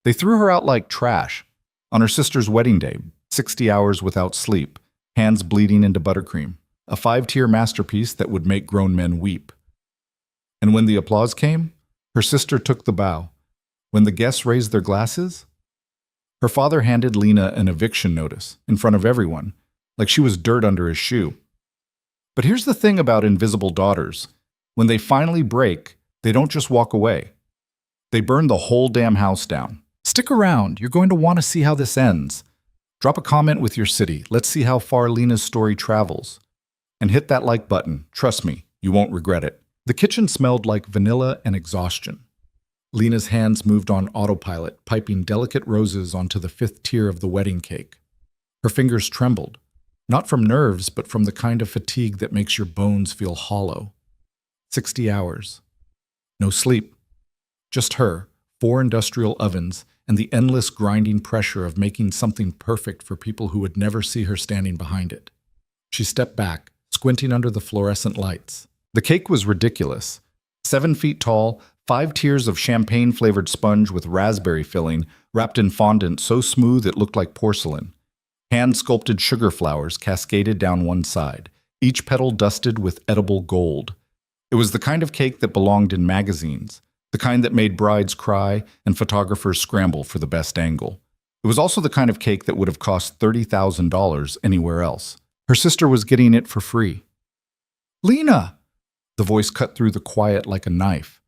They threw her out like trash. On her sister's wedding day, 60 hours without sleep, hands bleeding into buttercream, a 5-tier masterpiece that would make grown men weep. And when the applause came, her sister took the bow. When the guests raised their glasses, her father handed Lena an eviction notice in front of everyone, like she was dirt under his shoe. But here's the thing about invisible daughters. When they finally break, they don't just walk away. They burn the whole damn house down. Stick around, you're going to want to see how this ends. Drop a comment with your city. Let's see how far Lena's story travels. And hit that like button. Trust me, you won't regret it. The kitchen smelled like vanilla and exhaustion. Lena's hands moved on autopilot, piping delicate roses onto the 5th tier of the wedding cake. Her fingers trembled, not from nerves, but from the kind of fatigue that makes your bones feel hollow. 60 hours. No sleep. Just her, 4 industrial ovens, and the endless grinding pressure of making something perfect for people who would never see her standing behind it. She stepped back, squinting under the fluorescent lights. The cake was ridiculous. 7 feet tall, 5 tiers of champagne-flavored sponge with raspberry filling, wrapped in fondant so smooth it looked like porcelain. Hand-sculpted sugar flowers cascaded down one side, each petal dusted with edible gold. It was the kind of cake that belonged in magazines, the kind that made brides cry and photographers scramble for the best angle. It was also the kind of cake that would have cost $30,000 anywhere else. Her sister was getting it for free. "Lena!" The voice cut through the quiet like a knife.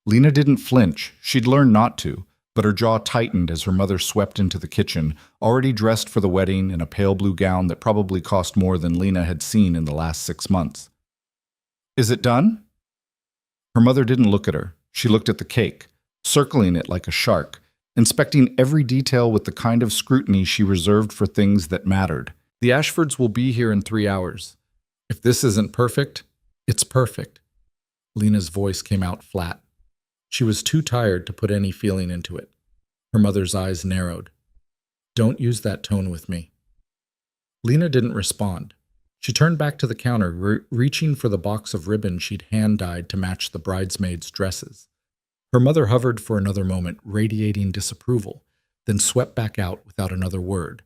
Lena didn't flinch. She'd learned not to, but her jaw tightened as her mother swept into the kitchen, already dressed for the wedding in a pale blue gown that probably cost more than Lena had seen in the last 6 months. "Is it done?" Her mother didn't look at her. She looked at the cake, circling it like a shark, inspecting every detail with the kind of scrutiny she reserved for things that mattered. "The Ashfords will be here in 3 hours. If this isn't perfect, it's perfect." Lena's voice came out flat. She was too tired to put any feeling into it. Her mother's eyes narrowed. "Don't use that tone with me." Lena didn't respond. She turned back to the counter, reaching for the box of ribbon she'd hand-dyed to match the bridesmaids' dresses. Her mother hovered for another moment, radiating disapproval, then swept back out without another word.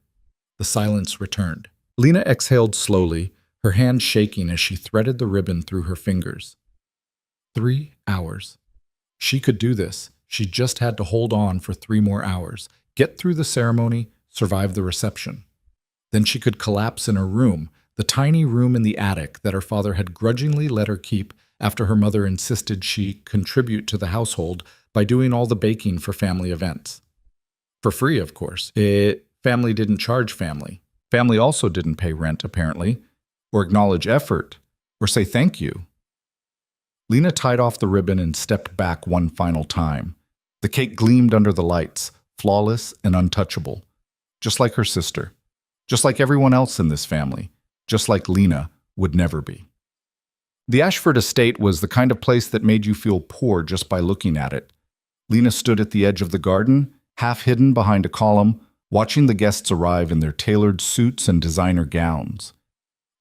The silence returned. Lena exhaled slowly, her hand shaking as she threaded the ribbon through her fingers. 3 hours. She could do this. She just had to hold on for 3 more hours, get through the ceremony, survive the reception. Then she could collapse in her room, the tiny room in the attic that her father had grudgingly let her keep after her mother insisted she contribute to the household by doing all the baking for family events. For free, of course. Family didn't charge family. Family also didn't pay rent, apparently, or acknowledge effort, or say thank you. Lena tied off the ribbon and stepped back one final time. The cake gleamed under the lights, flawless and untouchable. Just like her sister. Just like everyone else in this family. Just like Lena would never be. The Ashford estate was the kind of place that made you feel poor just by looking at it. Lena stood at the edge of the garden, half hidden behind a column, watching the guests arrive in their tailored suits and designer gowns.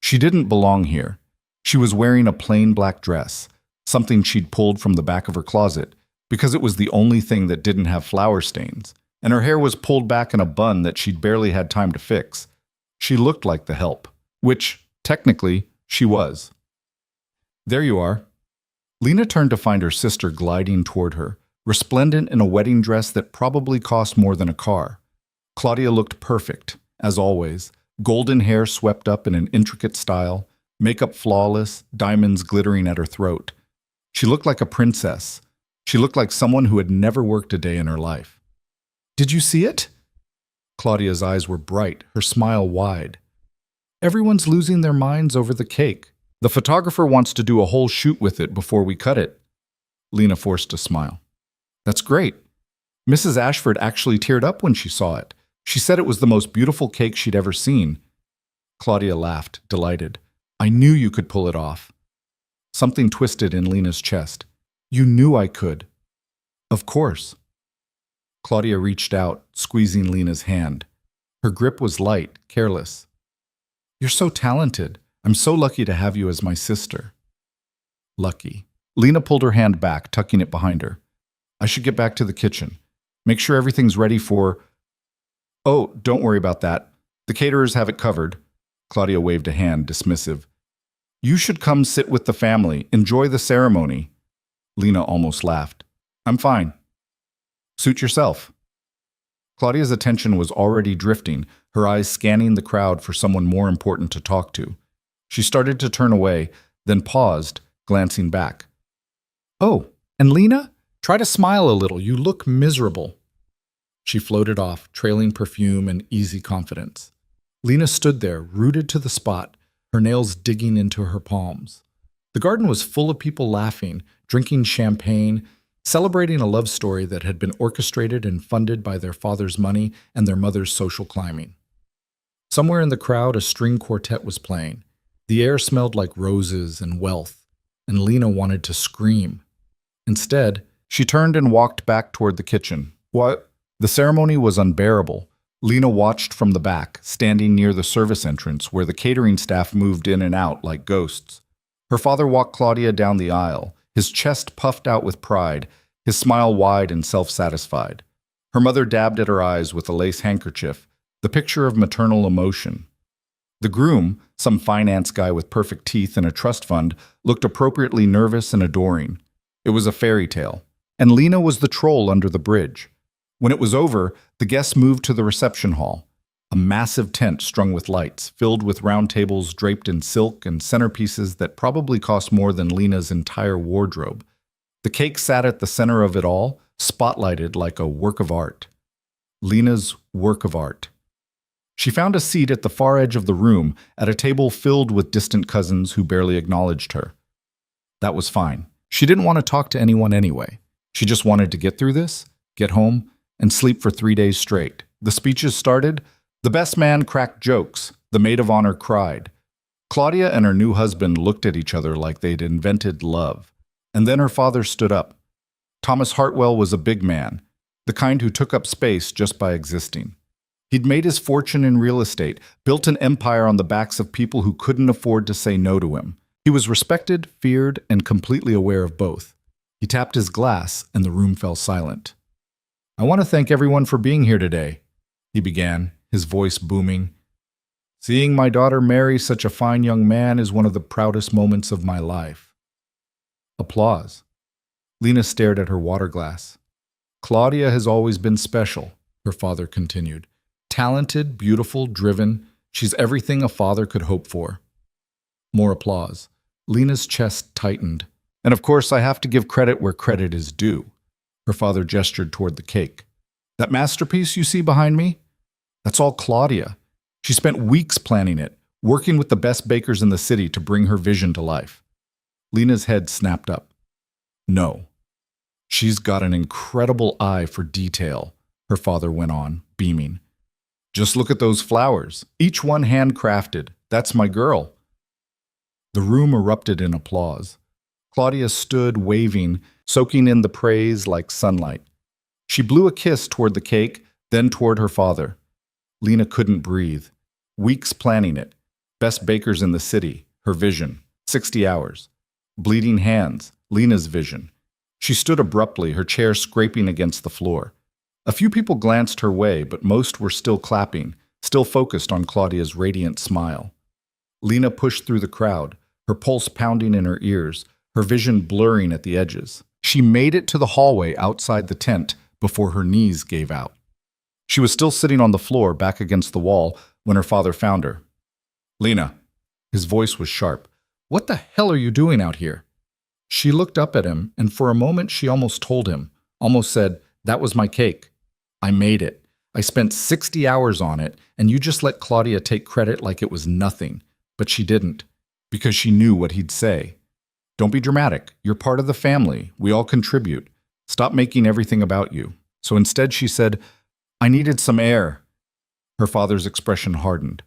She didn't belong here. She was wearing a plain black dress, something she'd pulled from the back of her closet, because it was the only thing that didn't have flower stains, and her hair was pulled back in a bun that she'd barely had time to fix. She looked like the help, which, technically, she was. "There you are." Lena turned to find her sister gliding toward her, resplendent in a wedding dress that probably cost more than a car. Claudia looked perfect, as always, golden hair swept up in an intricate style, makeup flawless, diamonds glittering at her throat. She looked like a princess. She looked like someone who had never worked a day in her life. "Did you see it?" Claudia's eyes were bright, her smile wide. "Everyone's losing their minds over the cake. The photographer wants to do a whole shoot with it before we cut it." Lena forced a smile. "That's great. Mrs. Ashford actually teared up when she saw it. She said it was the most beautiful cake she'd ever seen." Claudia laughed, delighted. "I knew you could pull it off." Something twisted in Lena's chest. "You knew I could." "Of course." Claudia reached out, squeezing Lena's hand. Her grip was light, careless. "You're so talented. I'm so lucky to have you as my sister." Lucky. Lena pulled her hand back, tucking it behind her. "I should get back to the kitchen. Make sure everything's ready for... Oh, don't worry about that. The caterers have it covered. Claudia waved a hand, dismissive. You should come sit with the family. Enjoy the ceremony. Lena almost laughed. I'm fine. Suit yourself. Claudia's attention was already drifting, her eyes scanning the crowd for someone more important to talk to. She started to turn away, then paused, glancing back. Oh, and Lena? Try to smile a little. You look miserable. She floated off, trailing perfume and easy confidence. Lena stood there, rooted to the spot, her nails digging into her palms. The garden was full of people laughing, drinking champagne, celebrating a love story that had been orchestrated and funded by their father's money and their mother's social climbing. Somewhere in the crowd, a string quartet was playing. The air smelled like roses and wealth, and Lena wanted to scream. Instead, she turned and walked back toward the kitchen. What? The ceremony was unbearable. Lena watched from the back, standing near the service entrance where the catering staff moved in and out like ghosts. Her father walked Claudia down the aisle, his chest puffed out with pride, his smile wide and self-satisfied. Her mother dabbed at her eyes with a lace handkerchief, the picture of maternal emotion. The groom, some finance guy with perfect teeth and a trust fund, looked appropriately nervous and adoring. It was a fairy tale. And Lena was the troll under the bridge. When it was over, the guests moved to the reception hall, a massive tent strung with lights, filled with round tables draped in silk and centerpieces that probably cost more than Lena's entire wardrobe. The cake sat at the center of it all, spotlighted like a work of art. Lena's work of art. She found a seat at the far edge of the room, at a table filled with distant cousins who barely acknowledged her. That was fine. She didn't want to talk to anyone anyway. She just wanted to get through this, get home, and sleep for 3 days straight. The speeches started. The best man cracked jokes. The maid of honor cried. Claudia and her new husband looked at each other like they'd invented love. And then her father stood up. Thomas Hartwell was a big man, the kind who took up space just by existing. He'd made his fortune in real estate, built an empire on the backs of people who couldn't afford to say no to him. He was respected, feared, and completely aware of both. He tapped his glass, and the room fell silent. I want to thank everyone for being here today, he began, his voice booming. Seeing my daughter marry such a fine young man is one of the proudest moments of my life. Applause. Lena stared at her water glass. Claudia has always been special, her father continued. Talented, beautiful, driven. She's everything a father could hope for. More applause. Lena's chest tightened. And of course, I have to give credit where credit is due. Her father gestured toward the cake. That masterpiece you see behind me? That's all Claudia. She spent weeks planning it, working with the best bakers in the city to bring her vision to life. Lena's head snapped up. No. She's got an incredible eye for detail, her father went on, beaming. Just look at those flowers, each one handcrafted. That's my girl. The room erupted in applause. Claudia stood, waving, soaking in the praise like sunlight. She blew a kiss toward the cake, then toward her father. Lena couldn't breathe. Weeks planning it. Best bakers in the city, her vision. 60 hours. Bleeding hands, Lena's vision. She stood abruptly, her chair scraping against the floor. A few people glanced her way, but most were still clapping, still focused on Claudia's radiant smile. Lena pushed through the crowd, her pulse pounding in her ears, her vision blurring at the edges. She made it to the hallway outside the tent before her knees gave out. She was still sitting on the floor, back against the wall, when her father found her. Lena. His voice was sharp. What the hell are you doing out here? She looked up at him, and for a moment she almost told him, almost said, that was my cake. I made it. I spent 60 hours on it, and you just let Claudia take credit like it was nothing. But she didn't, because she knew what he'd say. Don't be dramatic. You're part of the family. We all contribute. Stop making everything about you. So instead she said, I needed some air. Her father's expression hardened.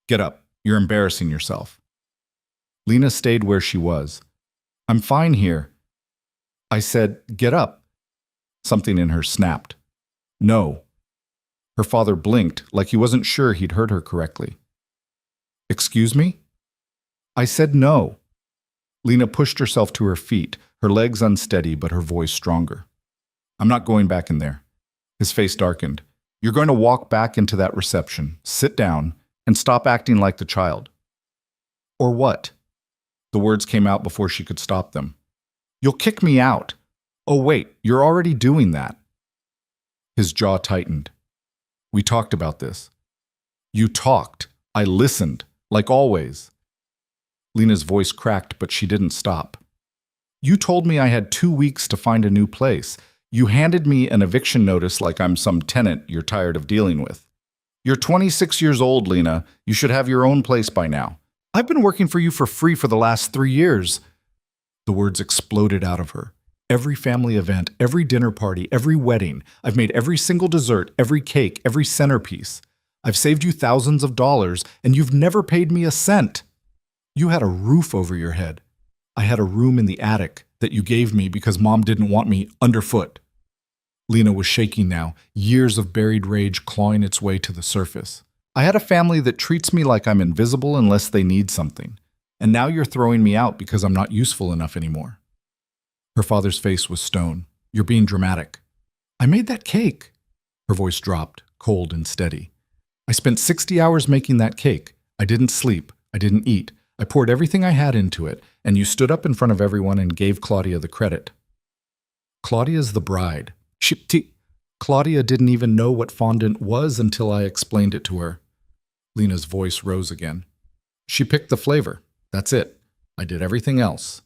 Get up. You're embarrassing yourself. Lena stayed where she was. I'm fine here. I said, get up. Something in her snapped. No. Her father blinked like he wasn't sure he'd heard her correctly. Excuse me? I said no. Lena pushed herself to her feet, her legs unsteady but her voice stronger. I'm not going back in there. His face darkened. You're going to walk back into that reception, sit down, and stop acting like the child. Or what? The words came out before she could stop them. You'll kick me out. Oh, wait, you're already doing that. His jaw tightened. We talked about this. You talked. I listened, like always. Lena's voice cracked, but she didn't stop. You told me I had 2 weeks to find a new place. You handed me an eviction notice like I'm some tenant you're tired of dealing with. You're 26 years old, Lena. You should have your own place by now. I've been working for you for free for the last 3 years. The words exploded out of her. Every family event, every dinner party, every wedding. I've made every single dessert, every cake, every centerpiece. I've saved you thousands of dollars, and you've never paid me a cent. You had a roof over your head. I had a room in the attic that you gave me because Mom didn't want me underfoot. Lena was shaking now, years of buried rage clawing its way to the surface. I had a family that treats me like I'm invisible unless they need something. And now you're throwing me out because I'm not useful enough anymore. Her father's face was stone. You're being dramatic. I made that cake. Her voice dropped, cold and steady. I spent 60 hours making that cake. I didn't sleep. I didn't eat. I poured everything I had into it, and you stood up in front of everyone and gave Claudia the credit. Claudia's the bride. Claudia didn't even know what fondant was until I explained it to her. Lena's voice rose again. She picked the flavor. That's it. I did everything else.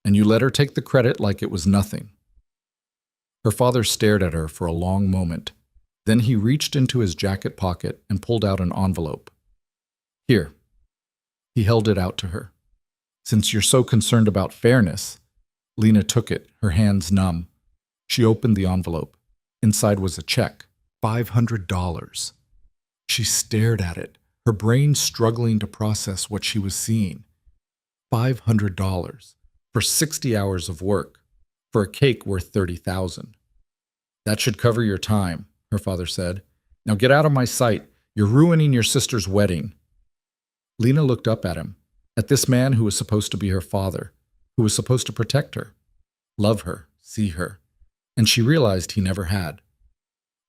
And you let her take the credit like it was nothing. Her father stared at her for a long moment. Then he reached into his jacket pocket and pulled out an envelope. Here. He held it out to her. Since you're so concerned about fairness. Lena took it, her hands numb. She opened the envelope. Inside was a check, $500. She stared at it, her brain struggling to process what she was seeing. $500 for 60 hours of work, for a cake worth $30,000. That should cover your time, her father said. Now get out of my sight. You're ruining your sister's wedding. Lena looked up at him, at this man who was supposed to be her father, who was supposed to protect her, love her, see her. And she realized he never had.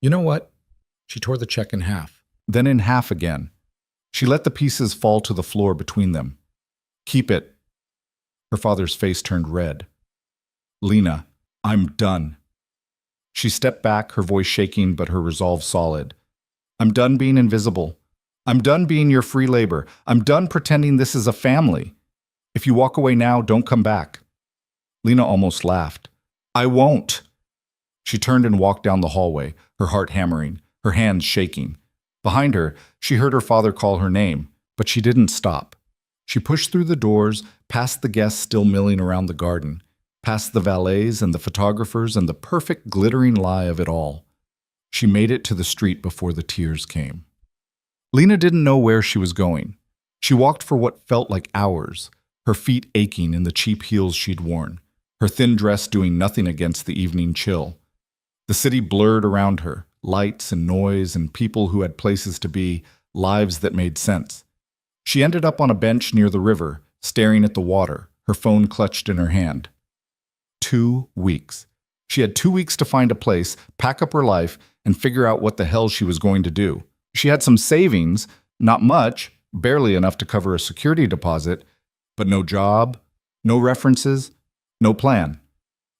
You know what? She tore the check in half, then in half again. She let the pieces fall to the floor between them. Keep it. Her father's face turned red. Lena, I'm done. She stepped back, her voice shaking but her resolve solid. I'm done being invisible. I'm done being your free labor. I'm done pretending this is a family. If you walk away now, don't come back. Lena almost laughed. I won't. She turned and walked down the hallway, her heart hammering, her hands shaking. Behind her, she heard her father call her name, but she didn't stop. She pushed through the doors, past the guests still milling around the garden, past the valets and the photographers and the perfect glittering lie of it all. She made it to the street before the tears came. Lena didn't know where she was going. She walked for what felt like hours, her feet aching in the cheap heels she'd worn, her thin dress doing nothing against the evening chill. The city blurred around her, lights and noise and people who had places to be, lives that made sense. She ended up on a bench near the river, staring at the water, her phone clutched in her hand. 2 weeks. She had 2 weeks to find a place, pack up her life, and figure out what the hell she was going to do. She had some savings, not much, barely enough to cover a security deposit, but no job, no references, no plan.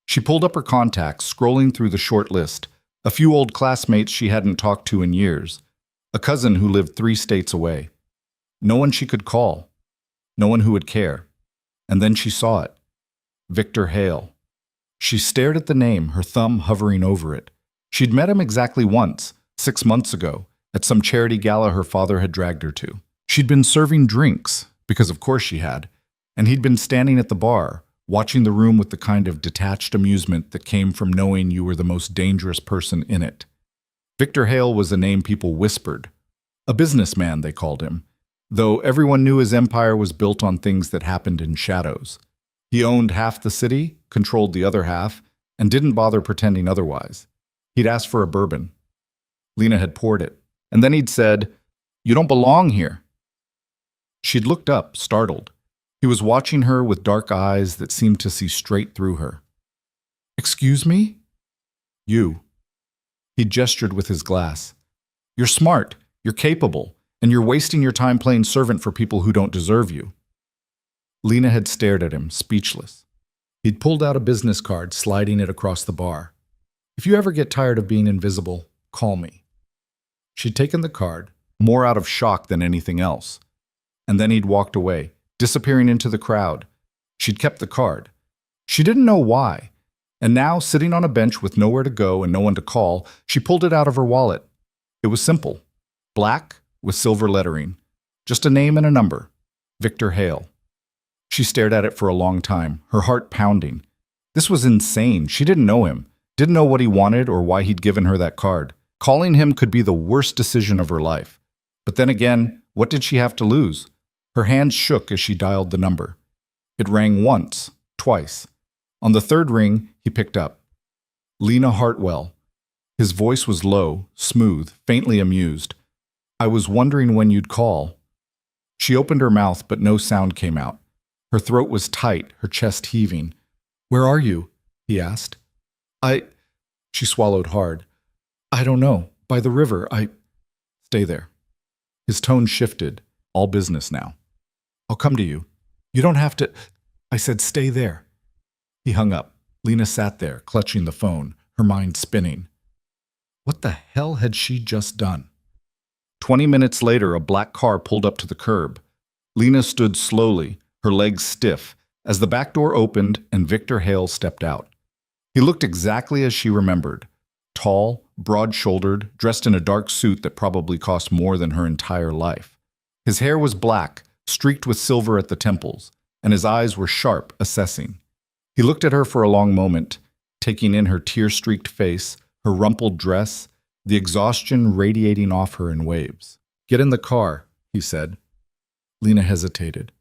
She pulled up her contacts, scrolling through the short list. A few old classmates she hadn't talked to in years. A cousin who lived 3 states away. No one she could call. No one who would care. And then she saw it. Victor Hale. She stared at the name, her thumb hovering over it. She'd met him exactly once, 6 months ago, at some charity gala her father had dragged her to. She'd been serving drinks, because of course she had, and he'd been standing at the bar, watching the room with the kind of detached amusement that came from knowing you were the most dangerous person in it. Victor Hale was a name people whispered. A businessman, they called him, though everyone knew his empire was built on things that happened in shadows. He owned half the city, controlled the other half, and didn't bother pretending otherwise. He'd asked for a bourbon. Lena had poured it, and then he'd said, "You don't belong here." She'd looked up, startled. He was watching her with dark eyes that seemed to see straight through her. "Excuse me?" "You." He gestured with his glass. You're smart, you're capable, and you're wasting your time playing servant for people who don't deserve you. Lena had stared at him, speechless. He'd pulled out a business card, sliding it across the bar. If you ever get tired of being invisible, call me. She'd taken the card, more out of shock than anything else. And then he'd walked away, disappearing into the crowd. She'd kept the card. She didn't know why. And now, sitting on a bench with nowhere to go and no one to call, she pulled it out of her wallet. It was simple. Black with silver lettering. Just a name and a number. Victor Hale. She stared at it for a long time, her heart pounding. This was insane. She didn't know him, didn't know what he wanted or why he'd given her that card. Calling him could be the worst decision of her life. But then again, what did she have to lose? Her hands shook as she dialed the number. It rang once, twice. On the third ring, he picked up. Lena Hartwell. His voice was low, smooth, faintly amused. I was wondering when you'd call. She opened her mouth, but no sound came out. Her throat was tight, her chest heaving. Where are you? He asked. She swallowed hard. I don't know. By the river. Stay there. His tone shifted. All business now. I'll come to you. You don't have to. I said stay there. He hung up. Lena sat there, clutching the phone, her mind spinning. What the hell had she just done? 20 minutes later, a black car pulled up to the curb. Lena stood slowly, her legs stiff, as the back door opened and Victor Hale stepped out. He looked exactly as she remembered. Tall, broad-shouldered, dressed in a dark suit that probably cost more than her entire life. His hair was black, streaked with silver at the temples, and his eyes were sharp, assessing. He looked at her for a long moment, taking in her tear-streaked face, her rumpled dress, the exhaustion radiating off her in waves. Get in the car, he said. Lena hesitated.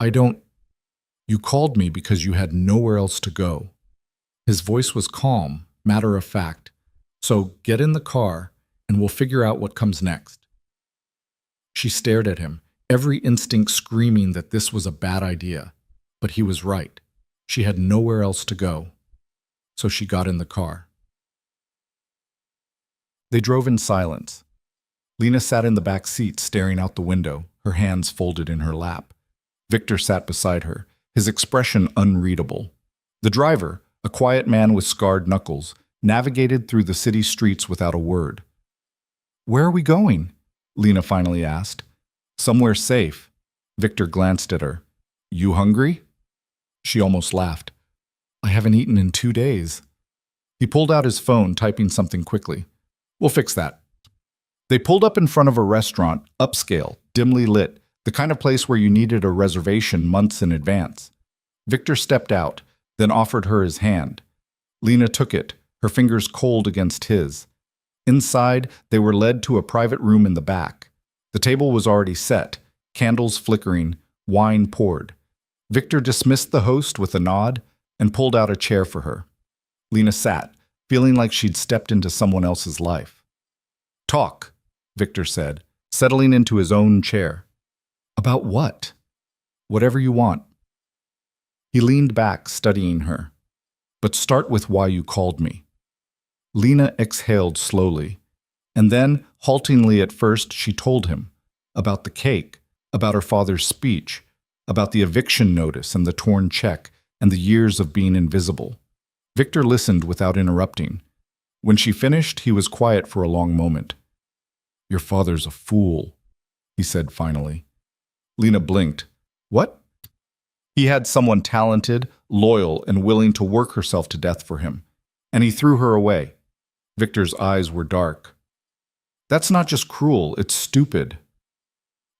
You called me because you had nowhere else to go. His voice was calm, matter of fact. So get in the car, and we'll figure out what comes next. She stared at him, every instinct screaming that this was a bad idea. But he was right. She had nowhere else to go. So she got in the car. They drove in silence. Lena sat in the back seat, staring out the window, her hands folded in her lap. Victor sat beside her, his expression unreadable. The driver, a quiet man with scarred knuckles, navigated through the city streets without a word. Where are we going? Lena finally asked. Somewhere safe. Victor glanced at her. You hungry? She almost laughed. I haven't eaten in 2 days. He pulled out his phone, typing something quickly. We'll fix that. They pulled up in front of a restaurant, upscale, dimly lit, the kind of place where you needed a reservation months in advance. Victor stepped out, then offered her his hand. Lena took it, her fingers cold against his. Inside, they were led to a private room in the back. The table was already set, candles flickering, wine poured. Victor dismissed the host with a nod and pulled out a chair for her. Lena sat, feeling like she'd stepped into someone else's life. Talk, Victor said, settling into his own chair. About what? Whatever you want. He leaned back, studying her. But start with why you called me. Lena exhaled slowly, and then, haltingly at first, she told him about the cake, about her father's speech, about the eviction notice and the torn check and the years of being invisible. Victor listened without interrupting. When she finished, he was quiet for a long moment. Your father's a fool, he said finally. Lena blinked. What? He had someone talented, loyal, and willing to work herself to death for him, and he threw her away. Victor's eyes were dark. That's not just cruel, it's stupid.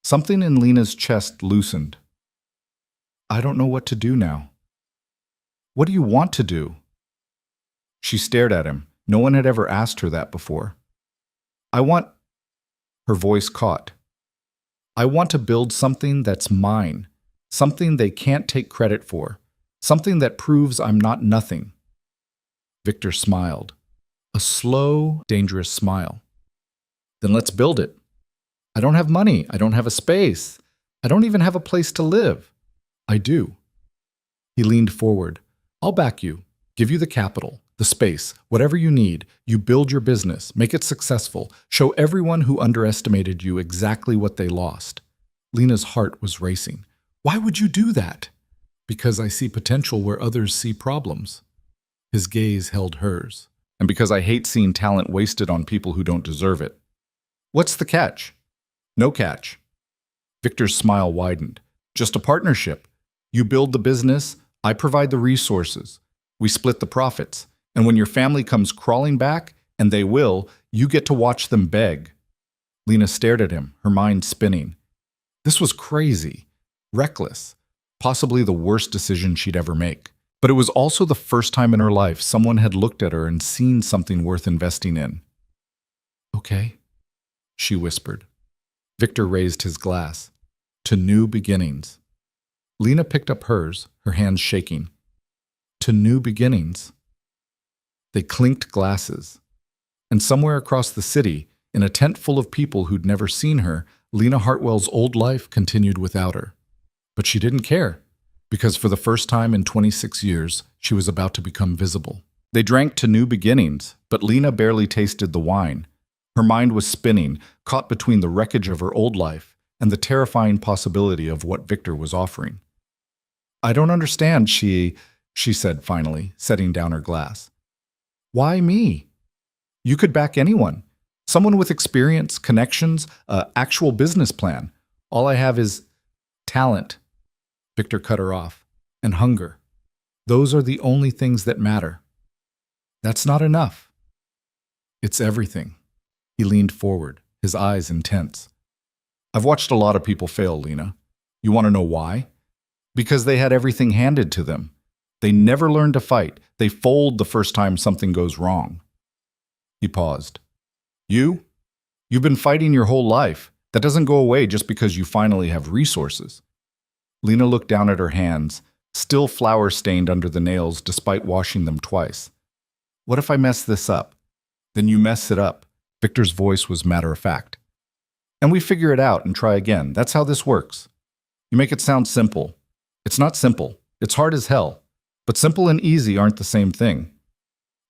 Something in Lena's chest loosened. I don't know what to do now. What do you want to do? She stared at him. No one had ever asked her that before. Her voice caught. I want to build something that's mine, something they can't take credit for, something that proves I'm not nothing. Victor smiled. A slow, dangerous smile. Then let's build it. I don't have money. I don't have a space. I don't even have a place to live. I do. He leaned forward. I'll back you, give you the capital, The space, whatever you need, you build your business, make it successful, show everyone who underestimated you exactly what they lost. Lena's heart was racing. Why would you do that? Because I see potential where others see problems. His gaze held hers. And because I hate seeing talent wasted on people who don't deserve it. What's the catch? No catch. Victor's smile widened. Just a partnership. You build the business, I provide the resources. We split the profits. And when your family comes crawling back, and they will, you get to watch them beg. Lena stared at him, her mind spinning. This was crazy, reckless, possibly the worst decision she'd ever make. But it was also the first time in her life someone had looked at her and seen something worth investing in. Okay, she whispered. Victor raised his glass. To new beginnings. Lena picked up hers, her hands shaking. To new beginnings. They clinked glasses. And somewhere across the city, in a tent full of people who'd never seen her, Lena Hartwell's old life continued without her. But she didn't care, because for the first time in 26 years, she was about to become visible. They drank to new beginnings, but Lena barely tasted the wine. Her mind was spinning, caught between the wreckage of her old life and the terrifying possibility of what Victor was offering. I don't understand, she said finally, setting down her glass. Why me? You could back anyone. Someone with experience, connections, actual business plan. All I have is talent. Victor cut her off. And hunger. Those are the only things that matter. That's not enough. It's everything. He leaned forward, his eyes intense. I've watched a lot of people fail, Lena. You want to know why? Because they had everything handed to them. They never learn to fight. They fold the first time something goes wrong. He paused. You've been fighting your whole life. That doesn't go away just because you finally have resources. Lena looked down at her hands, still flour-stained under the nails despite washing them twice. What if I mess this up? Then you mess it up. Victor's voice was matter-of-fact. And we figure it out and try again. That's how this works. You make it sound simple. It's not simple. It's hard as hell. But simple and easy aren't the same thing.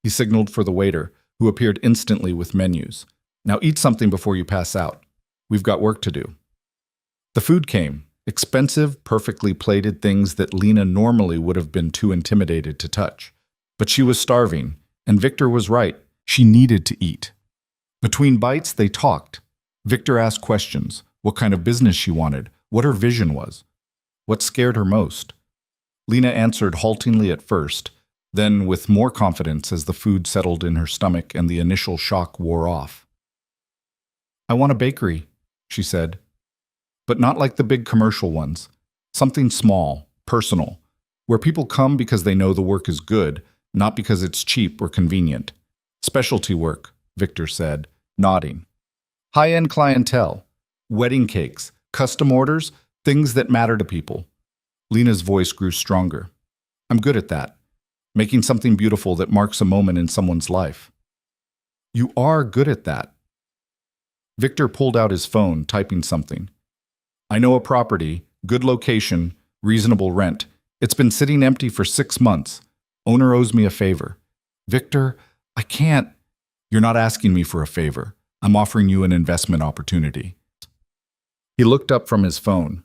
He signaled for the waiter, who appeared instantly with menus. Now eat something before you pass out. We've got work to do. The food came. Expensive, perfectly plated things that Lena normally would have been too intimidated to touch. But she was starving, and Victor was right. She needed to eat. Between bites, they talked. Victor asked questions, what kind of business she wanted, what her vision was, what scared her most. Lena answered haltingly at first, then with more confidence as the food settled in her stomach and the initial shock wore off. I want a bakery, she said. But not like the big commercial ones. Something small, personal, where people come because they know the work is good, not because it's cheap or convenient. Specialty work, Victor said, nodding. High-end clientele, wedding cakes, custom orders, things that matter to people. Lena's voice grew stronger. I'm good at that. Making something beautiful that marks a moment in someone's life. You are good at that. Victor pulled out his phone, typing something. I know a property, good location, reasonable rent. It's been sitting empty for 6 months. Owner owes me a favor. Victor, I can't. You're not asking me for a favor. I'm offering you an investment opportunity. He looked up from his phone.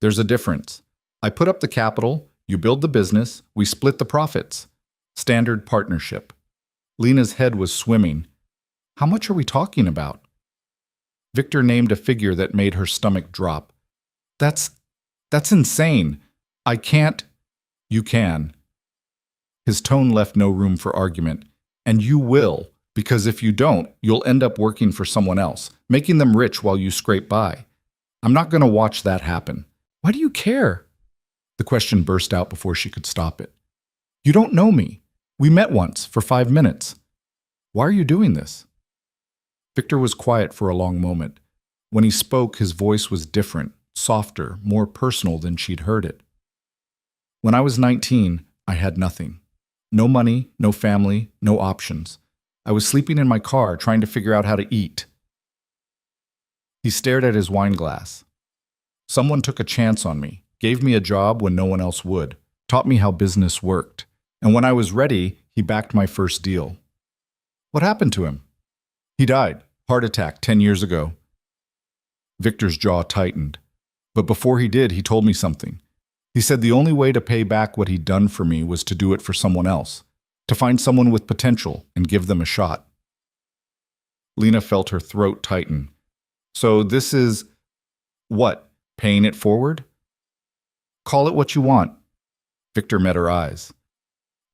There's a difference. I put up the capital, you build the business, we split the profits. Standard partnership. Lena's head was swimming. How much are we talking about? Victor named a figure that made her stomach drop. That's insane. I can't. You can. His tone left no room for argument. And you will, because if you don't, you'll end up working for someone else, making them rich while you scrape by. I'm not going to watch that happen. Why do you care? The question burst out before she could stop it. You don't know me. We met once for 5 minutes. Why are you doing this? Victor was quiet for a long moment. When he spoke, his voice was different, softer, more personal than she'd heard it. When I was 19, I had nothing. No money, no family, no options. I was sleeping in my car trying to figure out how to eat. He stared at his wine glass. Someone took a chance on me, gave me a job when no one else would, taught me how business worked. And when I was ready, He backed my first deal. What happened to him? He died. Heart attack 10 years ago. Victor's jaw tightened. But before he did, he told me something. He said the only way to pay back what he'd done for me was to do it for someone else, to find someone with potential and give them a shot. Lena felt her throat tighten. So this is, what, paying it forward? Call it what you want. Victor met her eyes.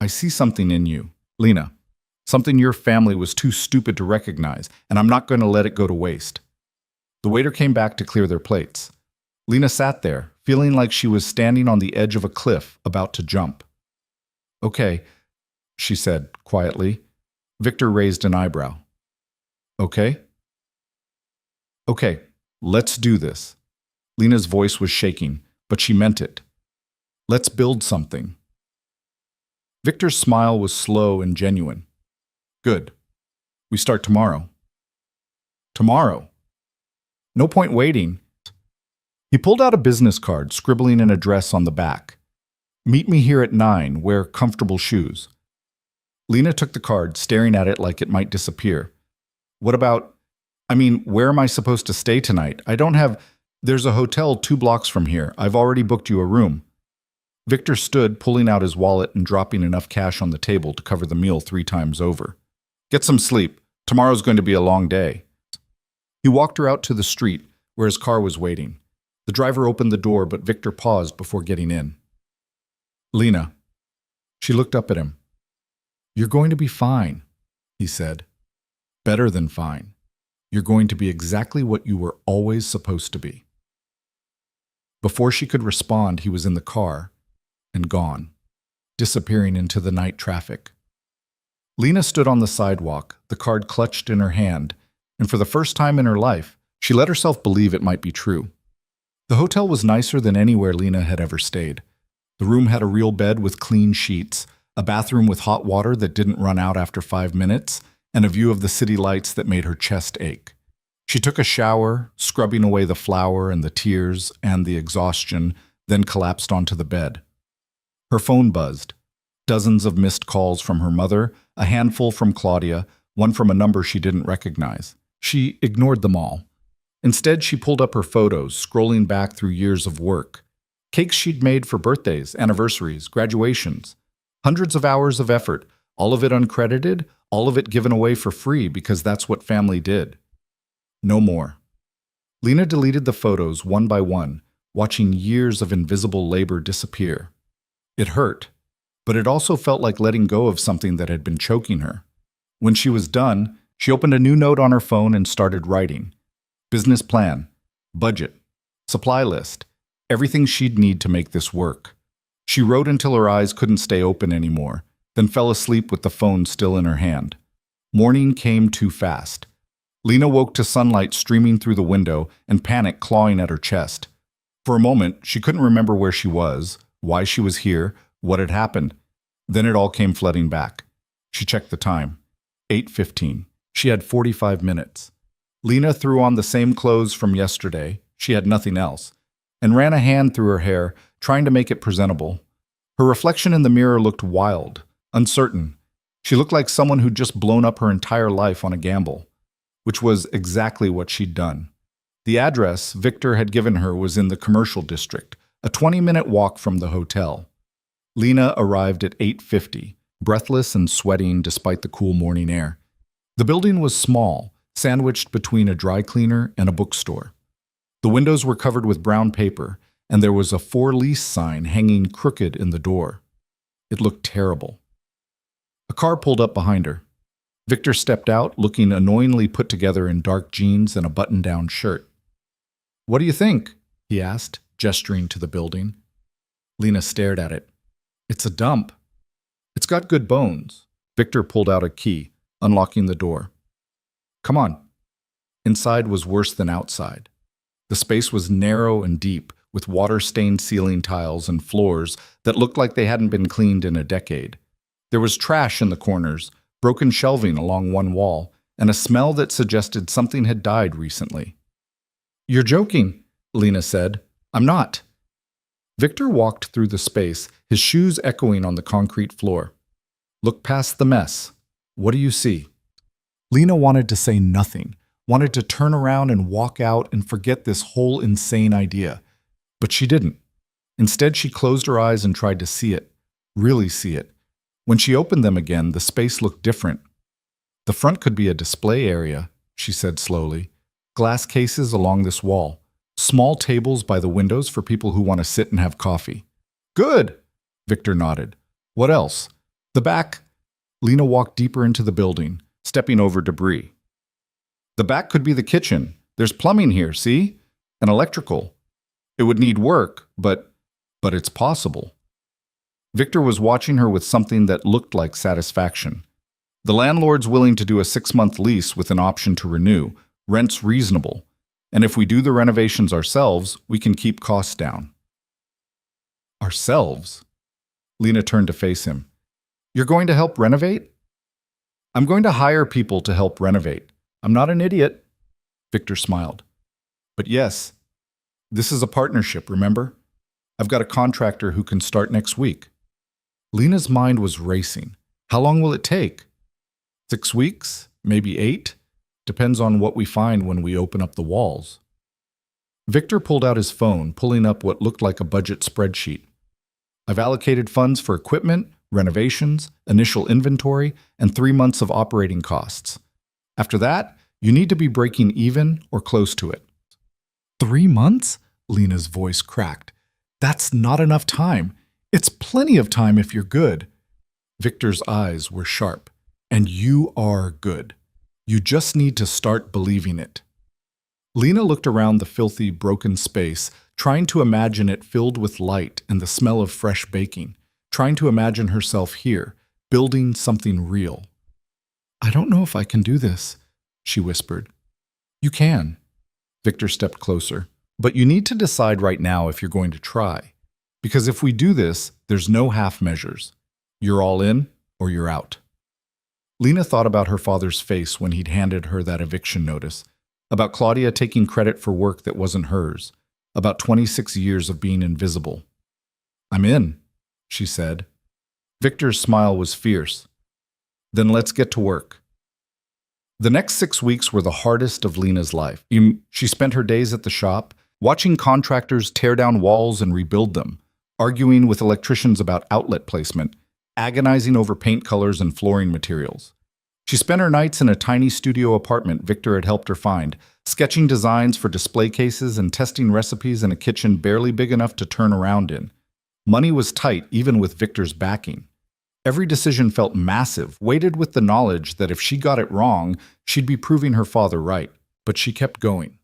I see something in you, Lena. Something your family was too stupid to recognize, and I'm not going to let it go to waste. The waiter came back to clear their plates. Lena sat there, feeling like she was standing on the edge of a cliff, about to jump. Okay, she said quietly. Victor raised an eyebrow. Okay? Okay, let's do this. Lena's voice was shaking, but she meant it. Let's build something. Victor's smile was slow and genuine. Good. We start tomorrow. Tomorrow. No point waiting. He pulled out a business card, scribbling an address on the back. Meet me here at 9, wear comfortable shoes. Lena took the card, staring at it like it might disappear. What about, where am I supposed to stay tonight? There's a hotel 2 blocks from here. I've already booked you a room. Victor stood, pulling out his wallet and dropping enough cash on the table to cover the meal 3 times over. Get some sleep. Tomorrow's going to be a long day. He walked her out to the street, where his car was waiting. The driver opened the door, but Victor paused before getting in. Lena. She looked up at him. You're going to be fine, he said. Better than fine. You're going to be exactly what you were always supposed to be. Before she could respond, he was in the car and gone, disappearing into the night traffic. Lena stood on the sidewalk, the card clutched in her hand, and for the first time in her life, she let herself believe it might be true. The hotel was nicer than anywhere Lena had ever stayed. The room had a real bed with clean sheets, a bathroom with hot water that didn't run out after 5 minutes, and a view of the city lights that made her chest ache. She took a shower, scrubbing away the flour and the tears and the exhaustion, then collapsed onto the bed. Her phone buzzed. Dozens of missed calls from her mother, a handful from Claudia, one from a number she didn't recognize. She ignored them all. Instead, she pulled up her photos, scrolling back through years of work. Cakes she'd made for birthdays, anniversaries, graduations. Hundreds of hours of effort, all of it uncredited, all of it given away for free because that's what family did. No more. Lena deleted the photos one by one, watching years of invisible labor disappear. It hurt, but it also felt like letting go of something that had been choking her. When she was done, she opened a new note on her phone and started writing. Business plan, budget, supply list, everything she'd need to make this work. She wrote until her eyes couldn't stay open anymore, then fell asleep with the phone still in her hand. Morning came too fast. Lena woke to sunlight streaming through the window and panic clawing at her chest. For a moment, she couldn't remember where she was, why she was here, what had happened. Then it all came flooding back. She checked the time. 8:15. She had 45 minutes. Lena threw on the same clothes from yesterday, she had nothing else, and ran a hand through her hair, trying to make it presentable. Her reflection in the mirror looked wild, uncertain. She looked like someone who'd just blown up her entire life on a gamble, which was exactly what she'd done. The address Victor had given her was in the commercial district, a 20-minute walk from the hotel. Lena arrived at 8:50, breathless and sweating despite the cool morning air. The building was small, sandwiched between a dry cleaner and a bookstore. The windows were covered with brown paper, and there was a for lease sign hanging crooked in the door. It looked terrible. A car pulled up behind her. Victor stepped out, looking annoyingly put together in dark jeans and a button-down shirt. "What do you think?" he asked, gesturing to the building. Lena stared at it. "It's a dump." "It's got good bones." Victor pulled out a key, unlocking the door. "Come on." Inside was worse than outside. The space was narrow and deep, with water-stained ceiling tiles and floors that looked like they hadn't been cleaned in a decade. There was trash in the corners, broken shelving along one wall, and a smell that suggested something had died recently. "You're joking," Lena said. "I'm not." Victor walked through the space, his shoes echoing on the concrete floor. Look past the mess. What do you see? Lena wanted to say nothing, wanted to turn around and walk out and forget this whole insane idea. But she didn't. Instead, she closed her eyes and tried to see it, really see it. When she opened them again, the space looked different. The front could be a display area, she said slowly. Glass cases along this wall. Small tables by the windows for people who want to sit and have coffee. Good, Victor nodded. What else? The back. Lena walked deeper into the building, stepping over debris. The back could be the kitchen. There's plumbing here, see? And electrical. It would need work, but it's possible. Victor was watching her with something that looked like satisfaction. The landlord's willing to do a 6-month lease with an option to renew. Rent's reasonable. And if we do the renovations ourselves, we can keep costs down. Ourselves? Lena turned to face him. You're going to help renovate? I'm going to hire people to help renovate. I'm not an idiot. Victor smiled. But yes, this is a partnership, remember? I've got a contractor who can start next week. Lena's mind was racing. How long will it take? 6 weeks? Maybe 8? Depends on what we find when we open up the walls. Victor pulled out his phone, pulling up what looked like a budget spreadsheet. I've allocated funds for equipment, renovations, initial inventory, and 3 months of operating costs. After that, you need to be breaking even or close to it. 3 months? Lena's voice cracked. That's not enough time. It's plenty of time if you're good. Victor's eyes were sharp. And you are good. You just need to start believing it. Lena looked around the filthy, broken space, trying to imagine it filled with light and the smell of fresh baking, trying to imagine herself here, building something real. I don't know if I can do this, she whispered. You can. Victor stepped closer. But you need to decide right now if you're going to try. Because if we do this, there's no half measures. You're all in or you're out. Lena thought about her father's face when he'd handed her that eviction notice, about Claudia taking credit for work that wasn't hers, about 26 years of being invisible. I'm in, she said. Victor's smile was fierce. Then let's get to work. The next 6 weeks were the hardest of Lena's life. She spent her days at the shop, watching contractors tear down walls and rebuild them, arguing with electricians about outlet placement, agonizing over paint colors and flooring materials. She spent her nights in a tiny studio apartment Victor had helped her find, sketching designs for display cases and testing recipes in a kitchen barely big enough to turn around in. Money was tight even with Victor's backing. Every decision felt massive, weighted with the knowledge that if she got it wrong, she'd be proving her father right. But she kept going.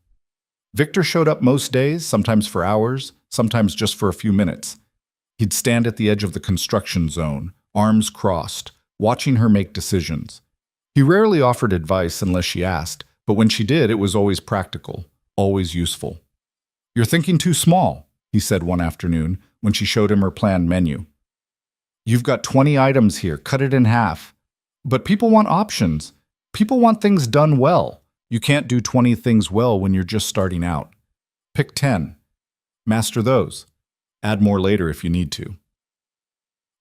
Victor showed up most days, sometimes for hours, sometimes just for a few minutes. He'd stand at the edge of the construction zone, arms crossed, watching her make decisions. He rarely offered advice unless she asked, but when she did, it was always practical, always useful. You're thinking too small, he said one afternoon when she showed him her planned menu. You've got 20 items here, cut it in half. But people want options. People want things done well. You can't do 20 things well when you're just starting out. Pick 10. Master those. Add more later if you need to.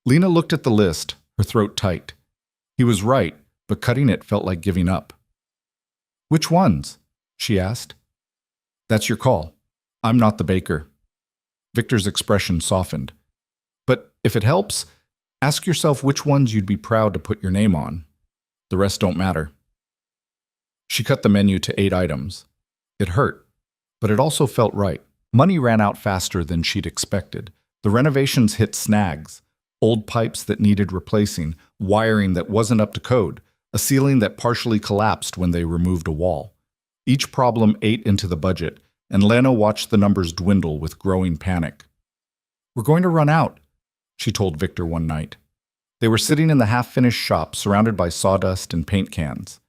Lena looked at the list, her throat tight. He was right, but cutting it felt like giving up. Which ones? She asked. That's your call. I'm not the baker. Victor's expression softened. But if it helps, ask yourself which ones you'd be proud to put your name on. The rest don't matter. She cut the menu to 8 items. It hurt, but it also felt right. Money ran out faster than she'd expected. The renovations hit snags, old pipes that needed replacing, wiring that wasn't up to code, a ceiling that partially collapsed when they removed a wall. Each problem ate into the budget, and Lena watched the numbers dwindle with growing panic. We're going to run out, she told Victor one night. They were sitting in the half-finished shop surrounded by sawdust and paint cans.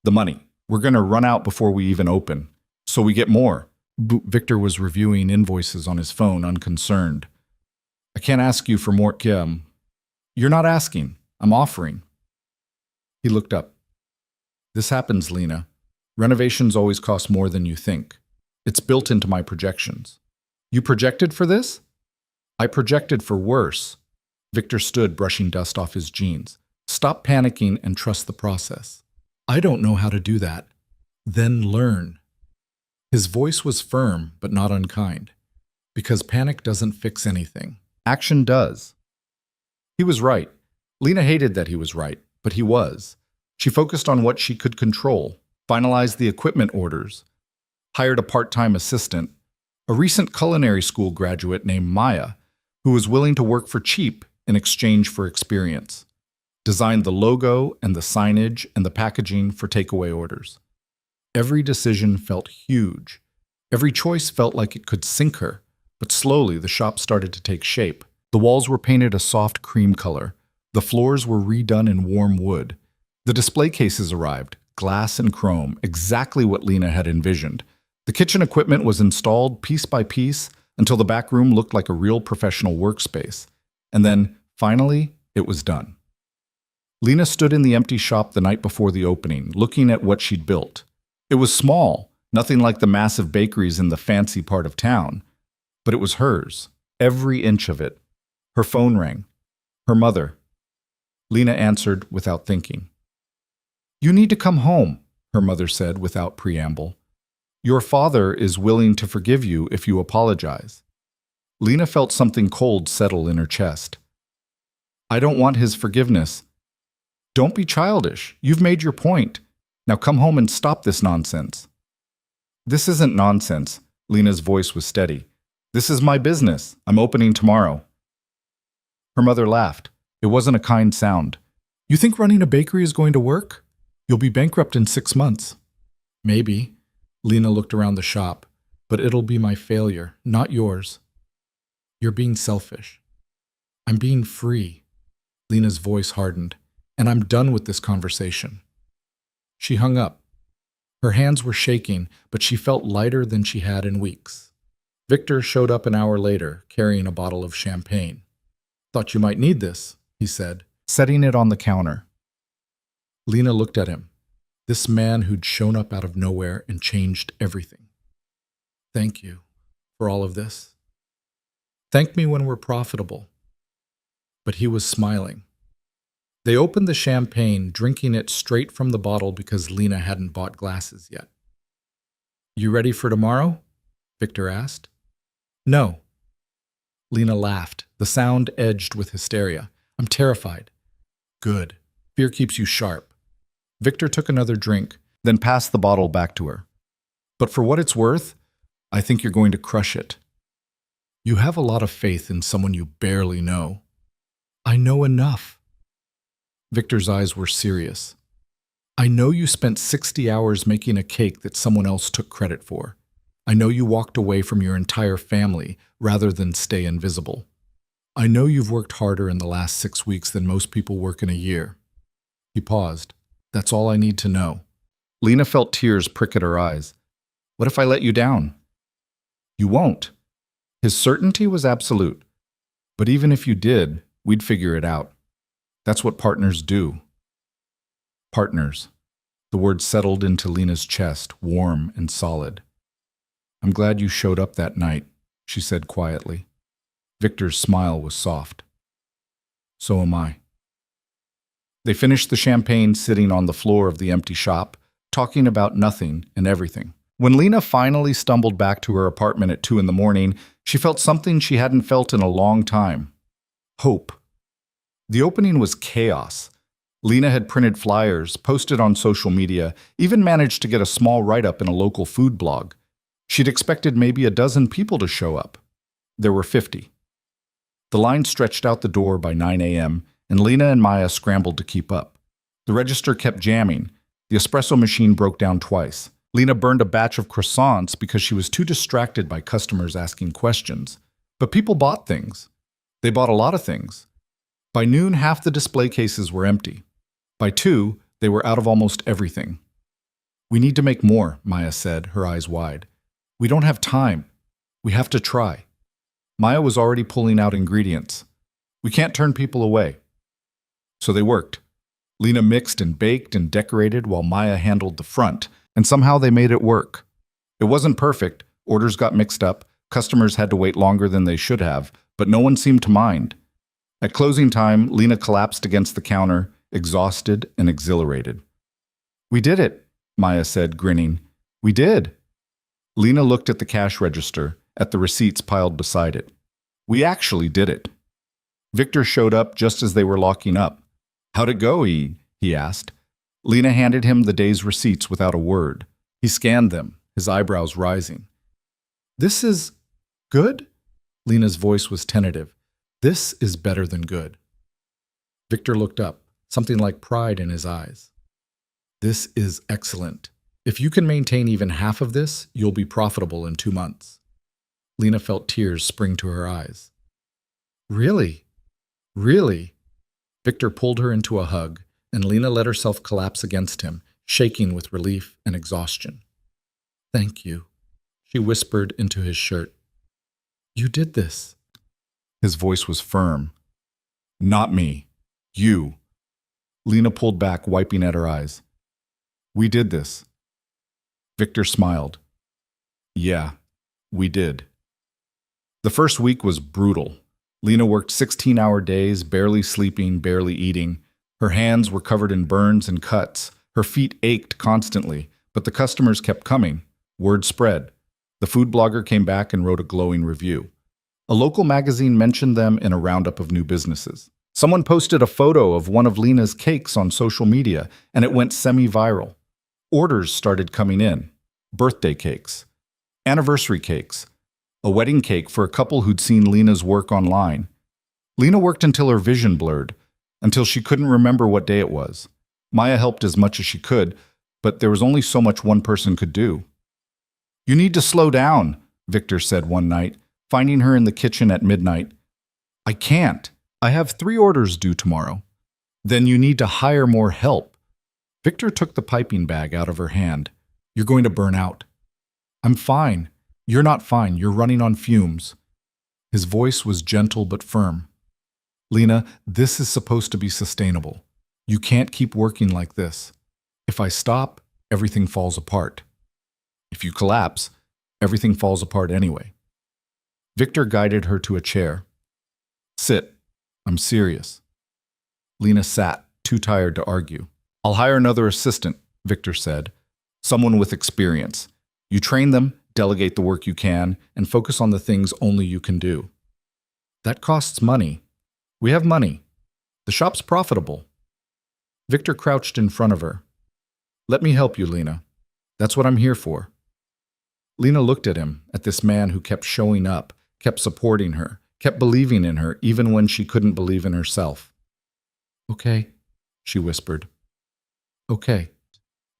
The money. We're going to run out before we even open. So we get more. Victor was reviewing invoices on his phone, unconcerned. I can't ask you for more, Kim. You're not asking. I'm offering. He looked up. This happens, Lena. Renovations always cost more than you think. It's built into my projections. You projected for this? I projected for worse. Victor stood, brushing dust off his jeans. Stop panicking and trust the process. I don't know how to do that. Then learn. His voice was firm but not unkind, because panic doesn't fix anything. Action does. He was right. Lena hated that he was right, but he was. She focused on what she could control, finalized the equipment orders, hired a part-time assistant, a recent culinary school graduate named Maya, who was willing to work for cheap in exchange for experience, designed the logo and the signage and the packaging for takeaway orders. Every decision felt huge. Every choice felt like it could sink her, but slowly the shop started to take shape. The walls were painted a soft cream color. The floors were redone in warm wood. The display cases arrived, glass and chrome, exactly what Lena had envisioned. The kitchen equipment was installed piece by piece until the back room looked like a real professional workspace. And then, finally, it was done. Lena stood in the empty shop the night before the opening, looking at what she'd built. It was small, nothing like the massive bakeries in the fancy part of town, but it was hers, every inch of it. Her phone rang. Her mother. Lena answered without thinking. "You need to come home," her mother said without preamble. "Your father is willing to forgive you if you apologize." Lena felt something cold settle in her chest. "I don't want his forgiveness." "Don't be childish. You've made your point. Now come home and stop this nonsense." "This isn't nonsense." Lena's voice was steady. "This is my business. I'm opening tomorrow." Her mother laughed. It wasn't a kind sound. "You think running a bakery is going to work? You'll be bankrupt in 6 months." "Maybe." Lena looked around the shop. "But it'll be my failure, not yours." "You're being selfish." "I'm being free." Lena's voice hardened. "And I'm done with this conversation." She hung up. Her hands were shaking, but she felt lighter than she had in weeks. Victor showed up an hour later, carrying a bottle of champagne. "Thought you might need this," he said, setting it on the counter. Lena looked at him, this man who'd shown up out of nowhere and changed everything. "Thank you for all of this. Thank me when we're profitable." But he was smiling. They opened the champagne, drinking it straight from the bottle because Lena hadn't bought glasses yet. "You ready for tomorrow?" Victor asked. "No." Lena laughed, the sound edged with hysteria. "I'm terrified." "Good. Fear keeps you sharp." Victor took another drink, then passed the bottle back to her. "But for what it's worth, I think you're going to crush it." "You have a lot of faith in someone you barely know." "I know enough." Victor's eyes were serious. "I know you spent 60 hours making a cake that someone else took credit for. I know you walked away from your entire family rather than stay invisible. I know you've worked harder in the last 6 weeks than most people work in a year." He paused. "That's all I need to know." Lena felt tears prick at her eyes. "What if I let you down?" "You won't." His certainty was absolute. "But even if you did, we'd figure it out. That's what partners do." Partners. The word settled into Lena's chest, warm and solid. "I'm glad you showed up that night," she said quietly. Victor's smile was soft. "So am I." They finished the champagne sitting on the floor of the empty shop, talking about nothing and everything. When Lena finally stumbled back to her apartment at 2 in the morning, she felt something she hadn't felt in a long time. Hope. The opening was chaos. Lena had printed flyers, posted on social media, even managed to get a small write-up in a local food blog. She'd expected maybe a dozen people to show up. There were 50. The line stretched out the door by 9 a.m., and Lena and Maya scrambled to keep up. The register kept jamming. The espresso machine broke down twice. Lena burned a batch of croissants because she was too distracted by customers asking questions. But people bought things. They bought a lot of things. By noon, half the display cases were empty. By 2, they were out of almost everything. "We need to make more," Maya said, her eyes wide. "We don't have time. We have to try." Maya was already pulling out ingredients. "We can't turn people away." So they worked. Lena mixed and baked and decorated while Maya handled the front, and somehow they made it work. It wasn't perfect. Orders got mixed up. Customers had to wait longer than they should have, but no one seemed to mind. At closing time, Lena collapsed against the counter exhausted and exhilarated. "We did it," Maya said, grinning. "We did." Lena looked at the cash register, at the receipts piled beside it. "We actually did it." Victor showed up just as they were locking up. "How'd it go, he asked. Lena handed him the day's receipts without a word. He scanned them, his eyebrows rising. "This is good?" Lena's voice was tentative. "This is better than good." Victor looked up, something like pride in his eyes. "This is excellent. If you can maintain even half of this, you'll be profitable in 2 months." Lena felt tears spring to her eyes. "Really? Really?" Victor pulled her into a hug, and Lena let herself collapse against him, shaking with relief and exhaustion. "Thank you," she whispered into his shirt. "You did this." His voice was firm. "Not me. You." Lena pulled back, wiping at her eyes. "We did this." Victor smiled. "Yeah, we did." The first week was brutal. Lena worked 16-hour days, barely sleeping, barely eating. Her hands were covered in burns and cuts. Her feet ached constantly, but the customers kept coming. Word spread. The food blogger came back and wrote a glowing review. A local magazine mentioned them in a roundup of new businesses. Someone posted a photo of one of Lena's cakes on social media, and it went semi-viral. Orders started coming in. Birthday cakes, anniversary cakes, a wedding cake for a couple who'd seen Lena's work online. Lena worked until her vision blurred, until she couldn't remember what day it was. Maya helped as much as she could, but there was only so much one person could do. "You need to slow down," Victor said one night, finding her in the kitchen at midnight. "I can't. I have 3 orders due tomorrow." "Then you need to hire more help." Victor took the piping bag out of her hand. "You're going to burn out." "I'm fine." "You're not fine. You're running on fumes." His voice was gentle but firm. "Lena, this is supposed to be sustainable. You can't keep working like this. If I stop, everything falls apart. If you collapse, everything falls apart anyway." Victor guided her to a chair. "Sit. I'm serious." Lena sat, too tired to argue. "I'll hire another assistant," Victor said. "Someone with experience. You train them, delegate the work you can, and focus on the things only you can do." "That costs money." "We have money. The shop's profitable." Victor crouched in front of her. "Let me help you, Lena. That's what I'm here for." Lena looked at him, at this man who kept showing up, kept supporting her, kept believing in her even when she couldn't believe in herself. "Okay," she whispered. "Okay."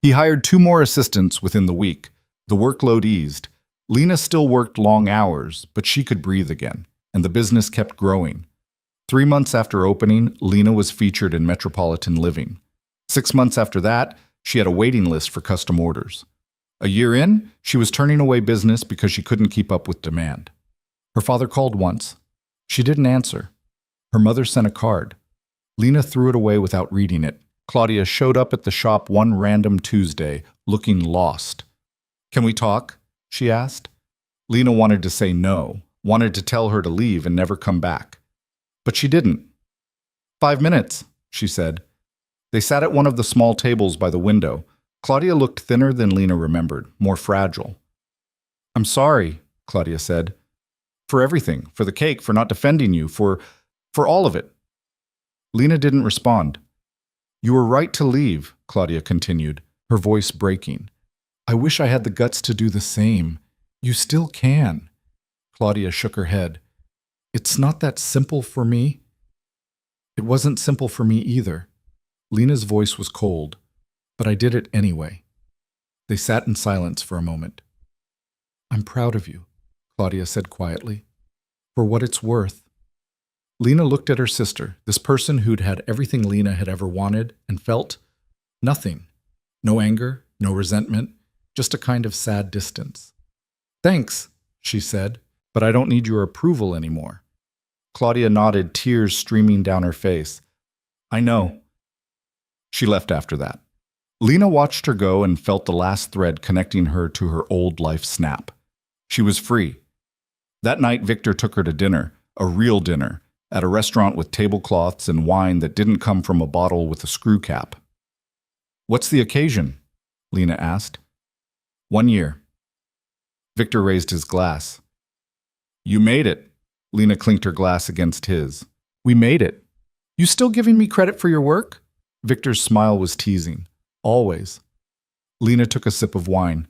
He hired 2 more assistants within the week. The workload eased. Lena still worked long hours, but she could breathe again, and the business kept growing. 3 months after opening, Lena was featured in Metropolitan Living. 6 months after that, she had a waiting list for custom orders. A year in, she was turning away business because she couldn't keep up with demand. Her father called once. She didn't answer. Her mother sent a card. Lena threw it away without reading it. Claudia showed up at the shop one random Tuesday, looking lost. "Can we talk?" she asked. Lena wanted to say no, wanted to tell her to leave and never come back. But she didn't. 5 minutes, she said. They sat at one of the small tables by the window. Claudia looked thinner than Lena remembered, more fragile. "I'm sorry," Claudia said. "For everything, for the cake, for not defending you, for all of it." Lena didn't respond. "You were right to leave," Claudia continued, her voice breaking. "I wish I had the guts to do the same. You still can." Claudia shook her head. "It's not that simple for me." "It wasn't simple for me either." Lena's voice was cold, but I did it anyway. They sat in silence for a moment. "I'm proud of you," Claudia said quietly. "For what it's worth." Lena looked at her sister, this person who'd had everything Lena had ever wanted and felt. Nothing. No anger, no resentment, just a kind of sad distance. "Thanks," she said, "but I don't need your approval anymore." Claudia nodded, tears streaming down her face. "I know." She left after that. Lena watched her go and felt the last thread connecting her to her old life snap. She was free. That night, Victor took her to dinner, a real dinner, at a restaurant with tablecloths and wine that didn't come from a bottle with a screw cap. "What's the occasion?" Lena asked. "1 year." Victor raised his glass. "You made it." Lena clinked her glass against his. "We made it. You still giving me credit for your work?" Victor's smile was teasing. "Always." Lena took a sip of wine.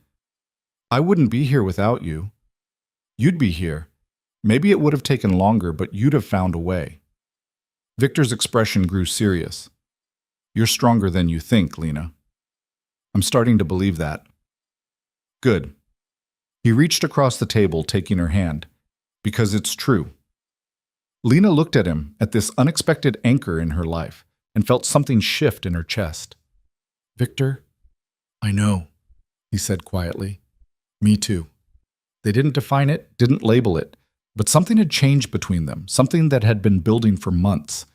"I wouldn't be here without you. You'd be here. Maybe it would have taken longer, but you'd have found a way." Victor's expression grew serious. "You're stronger than you think, Lena." "I'm starting to believe that." "Good." He reached across the table, taking her hand. "Because it's true." Lena looked at him, at this unexpected anchor in her life, and felt something shift in her chest. "Victor, I know," he said quietly. "Me too." They didn't define it, didn't label it, but something had changed between them, something that had been building for months.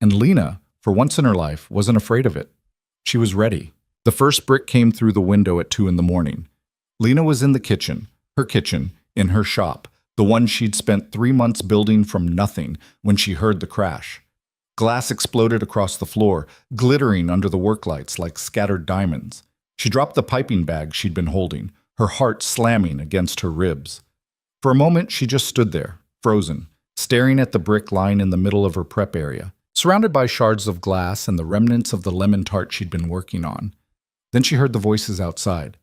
And Lena, for once in her life, wasn't afraid of it. She was ready. The first brick came through the window at 2 in the morning. Lena was in the kitchen, in her shop, the one she'd spent 3 months building from nothing when she heard the crash. Glass exploded across the floor, glittering under the work lights like scattered diamonds. She dropped the piping bag she'd been holding, her heart slamming against her ribs. For a moment, she just stood there, frozen, staring at the brick lying in the middle of her prep area, surrounded by shards of glass and the remnants of the lemon tart she'd been working on. Then she heard the voices outside.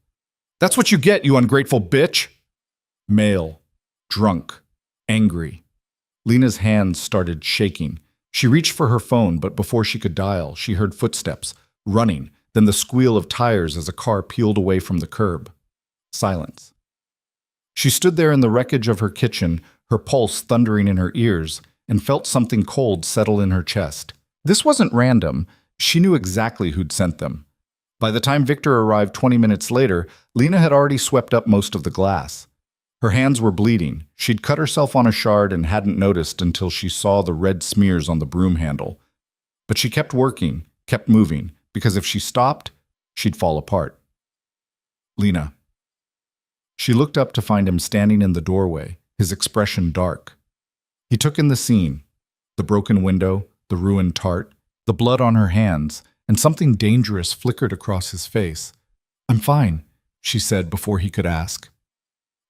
"That's what you get, you ungrateful bitch!" Male, drunk, angry. Lena's hands started shaking. She reached for her phone, but before she could dial, she heard footsteps, running, then the squeal of tires as a car peeled away from the curb. Silence. She stood there in the wreckage of her kitchen, her pulse thundering in her ears, and felt something cold settle in her chest. This wasn't random. She knew exactly who'd sent them. By the time Victor arrived 20 minutes later, Lena had already swept up most of the glass. Her hands were bleeding. She'd cut herself on a shard and hadn't noticed until she saw the red smears on the broom handle. But she kept working, kept moving, because if she stopped, she'd fall apart. "Lena." She looked up to find him standing in the doorway, his expression dark. He took in the scene, the broken window, the ruined tart, the blood on her hands, and something dangerous flickered across his face. "I'm fine," she said before he could ask.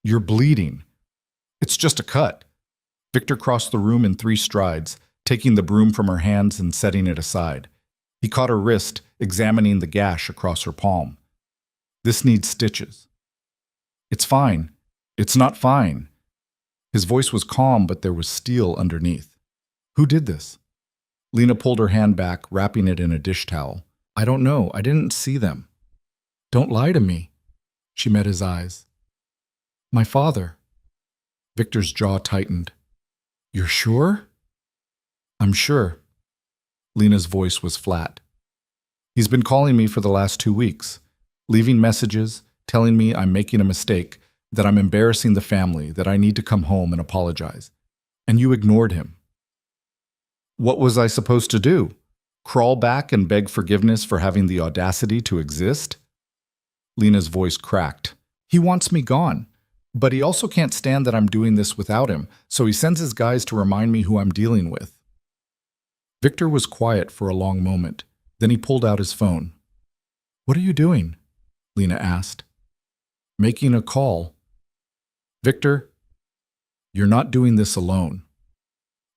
"You're bleeding." "It's just a cut." Victor crossed the room in 3 strides, taking the broom from her hands and setting it aside. He caught her wrist, examining the gash across her palm. "This needs stitches." "It's fine." "It's not fine." His voice was calm, but there was steel underneath. "Who did this?" Lena pulled her hand back, wrapping it in a dish towel. "I don't know. I didn't see them." "Don't lie to me." She met his eyes. "My father." Victor's jaw tightened. "You're sure?" "I'm sure." Lena's voice was flat. "He's been calling me for the last 2 weeks, leaving messages, telling me I'm making a mistake, that I'm embarrassing the family, that I need to come home and apologize. And you ignored him." "What was I supposed to do? Crawl back and beg forgiveness for having the audacity to exist?" Lena's voice cracked. "He wants me gone. But he also can't stand that I'm doing this without him, so he sends his guys to remind me who I'm dealing with." Victor was quiet for a long moment. Then he pulled out his phone. "What are you doing?" Lena asked. "Making a call." "Victor, you're not doing this alone."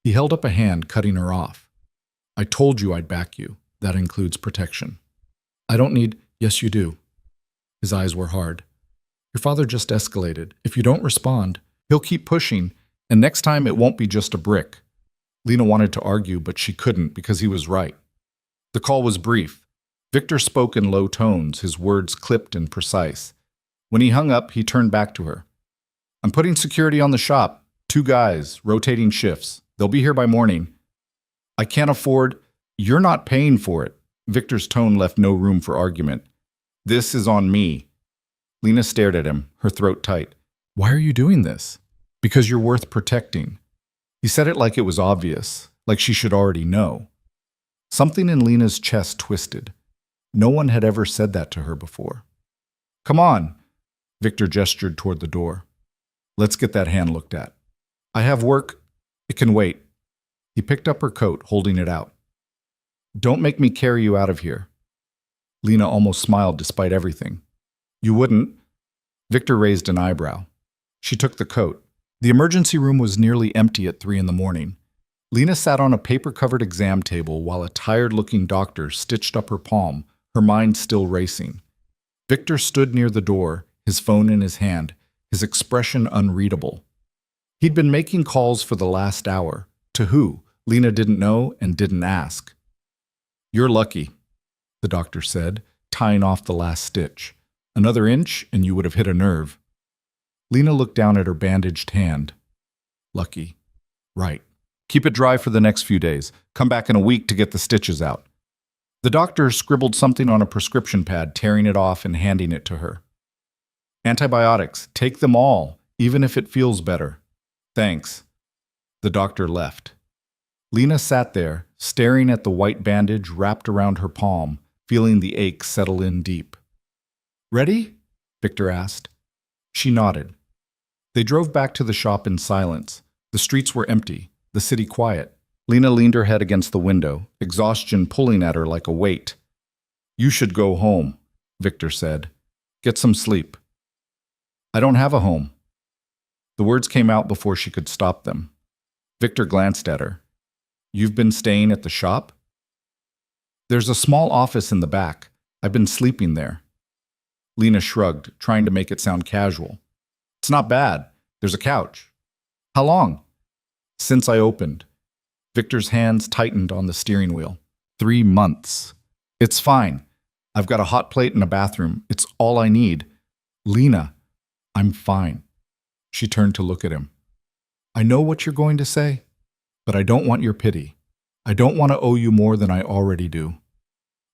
He held up a hand, cutting her off. "I told you I'd back you. That includes protection." "I don't need—" "Yes, you do." His eyes were hard. "Your father just escalated. If you don't respond, he'll keep pushing, and next time it won't be just a brick." Lena wanted to argue, but she couldn't because he was right. The call was brief. Victor spoke in low tones, his words clipped and precise. When he hung up, he turned back to her. "I'm putting security on the shop. 2 guys, rotating shifts. They'll be here by morning. I can't afford—" "You're not paying for it." Victor's tone left no room for argument. "This is on me." Lena stared at him, her throat tight. "Why are you doing this?" "Because you're worth protecting." He said it like it was obvious, like she should already know. Something in Lena's chest twisted. No one had ever said that to her before. "Come on." Victor gestured toward the door. "Let's get that hand looked at." "I have work. It can wait." He picked up her coat, holding it out. Don't make me carry you out of here. Lena almost smiled despite everything. You wouldn't? Victor raised an eyebrow. She took the coat. The emergency room was nearly empty at 3 in the morning. Lena sat on a paper-covered exam table while a tired-looking doctor stitched up her palm, her mind still racing. Victor stood near the door, his phone in his hand, his expression unreadable. He'd been making calls for the last hour. To who? Lena didn't know and didn't ask. You're lucky, the doctor said, tying off the last stitch. Another inch and you would have hit a nerve. Lena looked down at her bandaged hand. Lucky. Right. Keep it dry for the next few days. Come back in a week to get the stitches out. The doctor scribbled something on a prescription pad, tearing it off and handing it to her. Antibiotics. Take them all, even if it feels better. Thanks. The doctor left. Lena sat there, staring at the white bandage wrapped around her palm, feeling the ache settle in deep. Ready? Victor asked. She nodded. They drove back to the shop in silence. The streets were empty, the city quiet. Lena leaned her head against the window, exhaustion pulling at her like a weight. You should go home, Victor said. Get some sleep. I don't have a home. The words came out before she could stop them. Victor glanced at her. You've been staying at the shop? There's a small office in the back. I've been sleeping there. Lena shrugged, trying to make it sound casual. It's not bad. There's a couch. How long? Since I opened. Victor's hands tightened on the steering wheel. 3 months. It's fine. I've got a hot plate and a bathroom. It's all I need. Lena, I'm fine. She turned to look at him. I know what you're going to say, but I don't want your pity. I don't want to owe you more than I already do.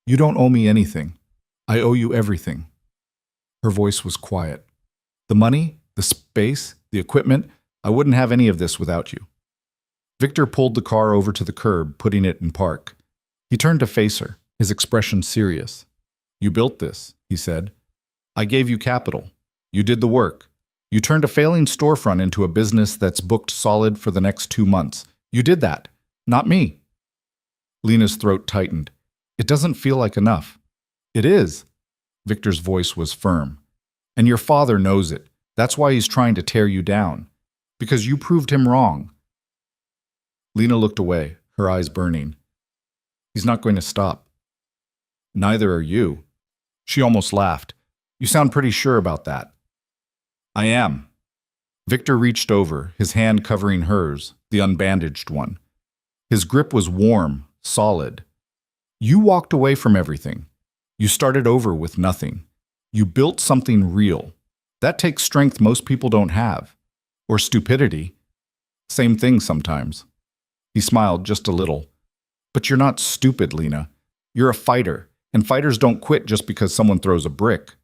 You don't owe me anything. I owe you everything. Her voice was quiet. The money, the space, the equipment, I wouldn't have any of this without you. Victor pulled the car over to the curb, putting it in park. He turned to face her, his expression serious. You built this, he said. I gave you capital. You did the work. You turned a failing storefront into a business that's booked solid for the next 2 months. You did that, not me. Lena's throat tightened. It doesn't feel like enough. It is. Victor's voice was firm. And your father knows it. That's why he's trying to tear you down. Because you proved him wrong. Lena looked away, her eyes burning. He's not going to stop. Neither are you. She almost laughed. You sound pretty sure about that. I am. Victor reached over, his hand covering hers, the unbandaged one. His grip was warm, solid. You walked away from everything. You started over with nothing. You built something real. That takes strength most people don't have. Or stupidity. Same thing sometimes. He smiled just a little. But you're not stupid, Lena. You're a fighter, and fighters don't quit just because someone throws a brick.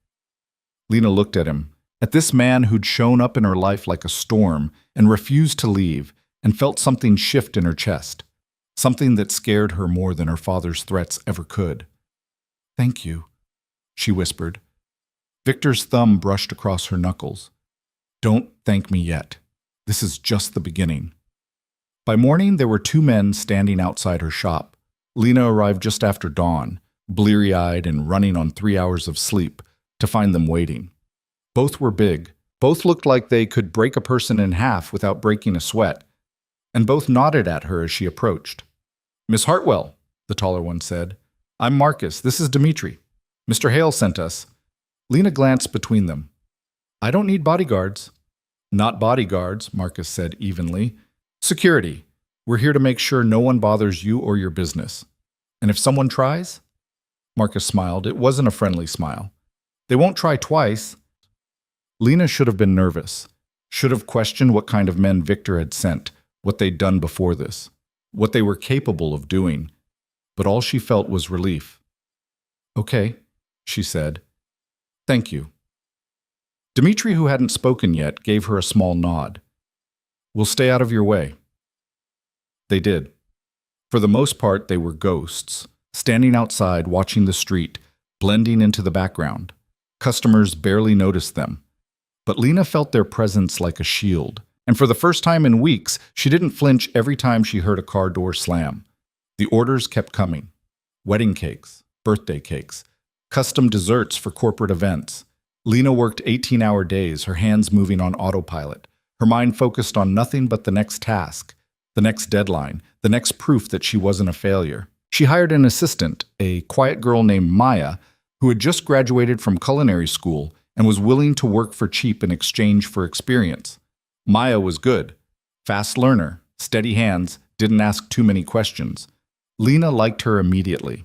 Lena looked at him, at this man who'd shown up in her life like a storm and refused to leave, and felt something shift in her chest. Something that scared her more than her father's threats ever could. Thank you, she whispered. Victor's thumb brushed across her knuckles. Don't thank me yet. This is just the beginning. By morning, there were 2 men standing outside her shop. Lena arrived just after dawn, bleary-eyed and running on 3 hours of sleep, to find them waiting. Both were big. Both looked like they could break a person in half without breaking a sweat. And both nodded at her as she approached. Miss Hartwell, the taller one said. I'm Marcus. This is Dimitri. Mr. Hale sent us. Lena glanced between them. I don't need bodyguards. Not bodyguards, Marcus said evenly. Security. We're here to make sure no one bothers you or your business. And if someone tries? Marcus smiled. It wasn't a friendly smile. They won't try twice. Lena should have been nervous. Should have questioned what kind of men Victor had sent, what they'd done before this, what they were capable of doing. But all she felt was relief. Okay, she said. Thank you. Dimitri, who hadn't spoken yet, gave her a small nod. We'll stay out of your way. They did. For the most part, they were ghosts, standing outside watching the street, blending into the background. Customers barely noticed them. But Lena felt their presence like a shield, And for the first time in weeks, she didn't flinch every time she heard a car door slam. The orders kept coming. Wedding cakes, birthday cakes, custom desserts for corporate events. Lena worked 18-hour days, her hands moving on autopilot, her mind focused on nothing but the next task, the next deadline, the next proof that she wasn't a failure. She hired an assistant, a quiet girl named Maya, who had just graduated from culinary school and was willing to work for cheap in exchange for experience. Maya was good, fast learner, steady hands, didn't ask too many questions. Lena liked her immediately.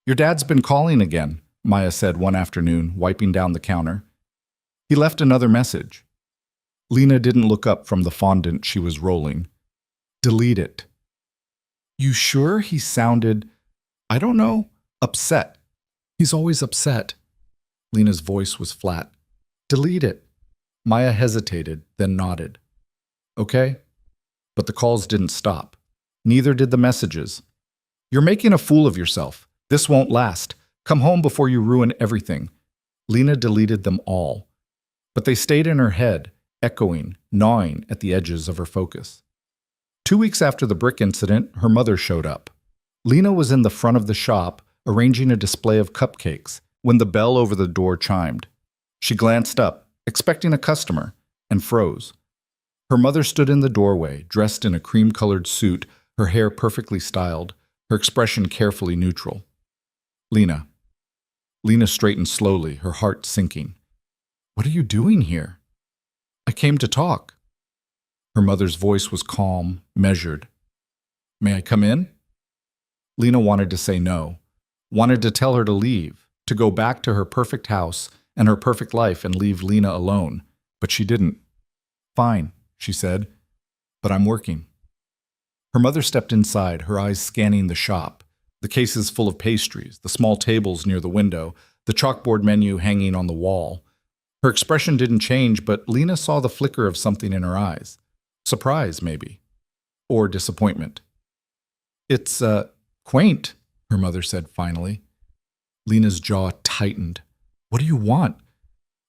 "Your dad's been calling again," Maya said one afternoon, wiping down the counter. "He left another message." Lena didn't look up from the fondant she was rolling. "Delete it." "You sure?" He sounded, I don't know, upset. "He's always upset." Lena's voice was flat. "Delete it." Maya hesitated, then nodded. "Okay." But the calls didn't stop. Neither did the messages. "You're making a fool of yourself. This won't last. Come home before you ruin everything." Lena deleted them all. But they stayed in her head, echoing, gnawing at the edges of her focus. 2 weeks after the brick incident, her mother showed up. Lena was in the front of the shop, arranging a display of cupcakes, when the bell over the door chimed. She glanced up, expecting a customer, and froze. Her mother stood in the doorway, dressed in a cream-colored suit, her hair perfectly styled, her expression carefully neutral. "Lena." Lena straightened slowly, her heart sinking. "What are you doing here?" "I came to talk." Her mother's voice was calm, measured. "May I come in?" Lena wanted to say no, wanted to tell her to leave, to go back to her perfect house and her perfect life and leave Lena alone, but she didn't. "Fine," she said, "but I'm working." Her mother stepped inside, her eyes scanning the shop, the cases full of pastries, the small tables near the window, the chalkboard menu hanging on the wall. Her expression didn't change, but Lena saw the flicker of something in her eyes. Surprise, maybe. Or disappointment. "It's, quaint," her mother said finally. Lena's jaw tightened. "What do you want?"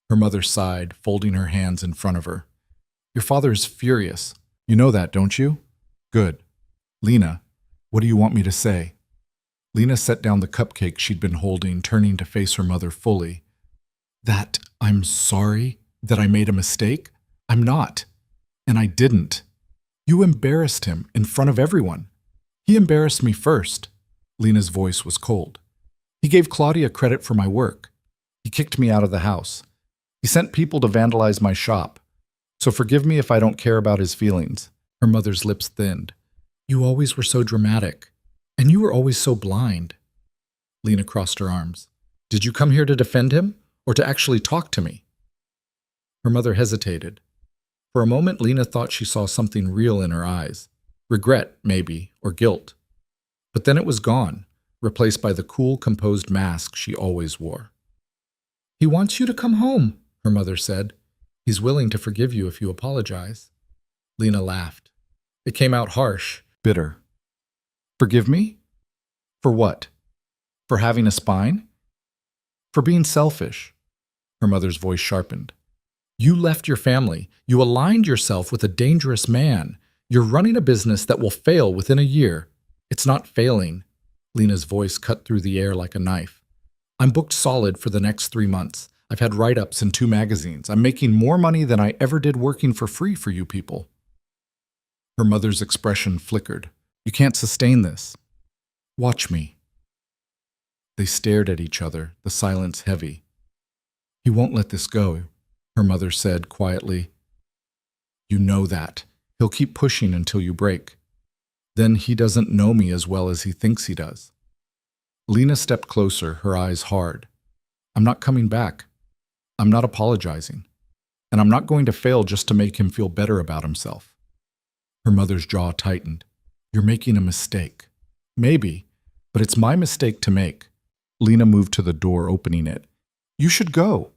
Her mother sighed, folding her hands in front of her. "Your father is furious. You know that, don't you?" "Good." "Lena, what do you want me to say?" Lena set down the cupcake she'd been holding, turning to face her mother fully. "That I'm sorry, that I made a mistake? I'm not. And I didn't. You embarrassed him in front of everyone. He embarrassed me first." Lena's voice was cold. "He gave Claudia credit for my work. He kicked me out of the house. He sent people to vandalize my shop. So forgive me if I don't care about his feelings." Her mother's lips thinned. "You always were so dramatic. And you were always so blind." Lena crossed her arms. "Did you come here to defend him, or to actually talk to me?" Her mother hesitated. For a moment, Lena thought she saw something real in her eyes. Regret, maybe, or guilt. But then it was gone, replaced by the cool, composed mask she always wore. "He wants you to come home," her mother said. "He's willing to forgive you if you apologize." Lena laughed. It came out harsh, bitter. "Forgive me? For what? For having a spine? For being selfish?" Her mother's voice sharpened. "You left your family. You aligned yourself with a dangerous man. You're running a business that will fail within a year. It's not failing." Lena's voice cut through the air like a knife. "I'm booked solid for the next 3 months. I've had write-ups in 2 magazines. I'm making more money than I ever did working for free for you people." Her mother's expression flickered. "You can't sustain this. Watch me." They stared at each other, the silence heavy. "He won't let this go," her mother said quietly. "You know that. He'll keep pushing until you break. Then he doesn't know me as well as he thinks he does." Lena stepped closer, her eyes hard. "I'm not coming back. I'm not apologizing. And I'm not going to fail just to make him feel better about himself." Her mother's jaw tightened. "You're making a mistake." "Maybe, but it's my mistake to make." Lena moved to the door, opening it. "You should go."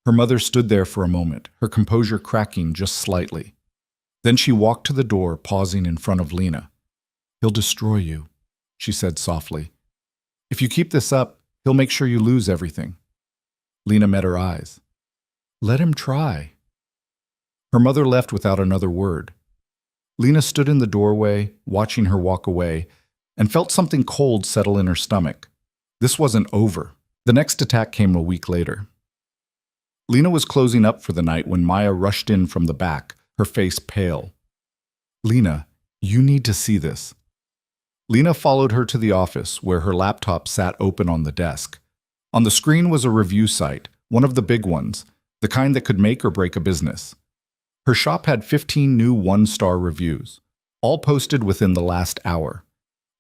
Her mother stood there for a moment, her composure cracking just slightly. Then she walked to the door, pausing in front of Lena. "He'll destroy you," she said softly. "If you keep this up, he'll make sure you lose everything." Lena met her eyes. "Let him try." Her mother left without another word. Lena stood in the doorway, watching her walk away, and felt something cold settle in her stomach. This wasn't over. The next attack came a week later. Lena was closing up for the night when Maya rushed in from the back, her face pale. "Lena, you need to see this." Lena followed her to the office, where her laptop sat open on the desk. On the screen was a review site, one of the big ones, the kind that could make or break a business. Her shop had 15 new one-star reviews, all posted within the last hour.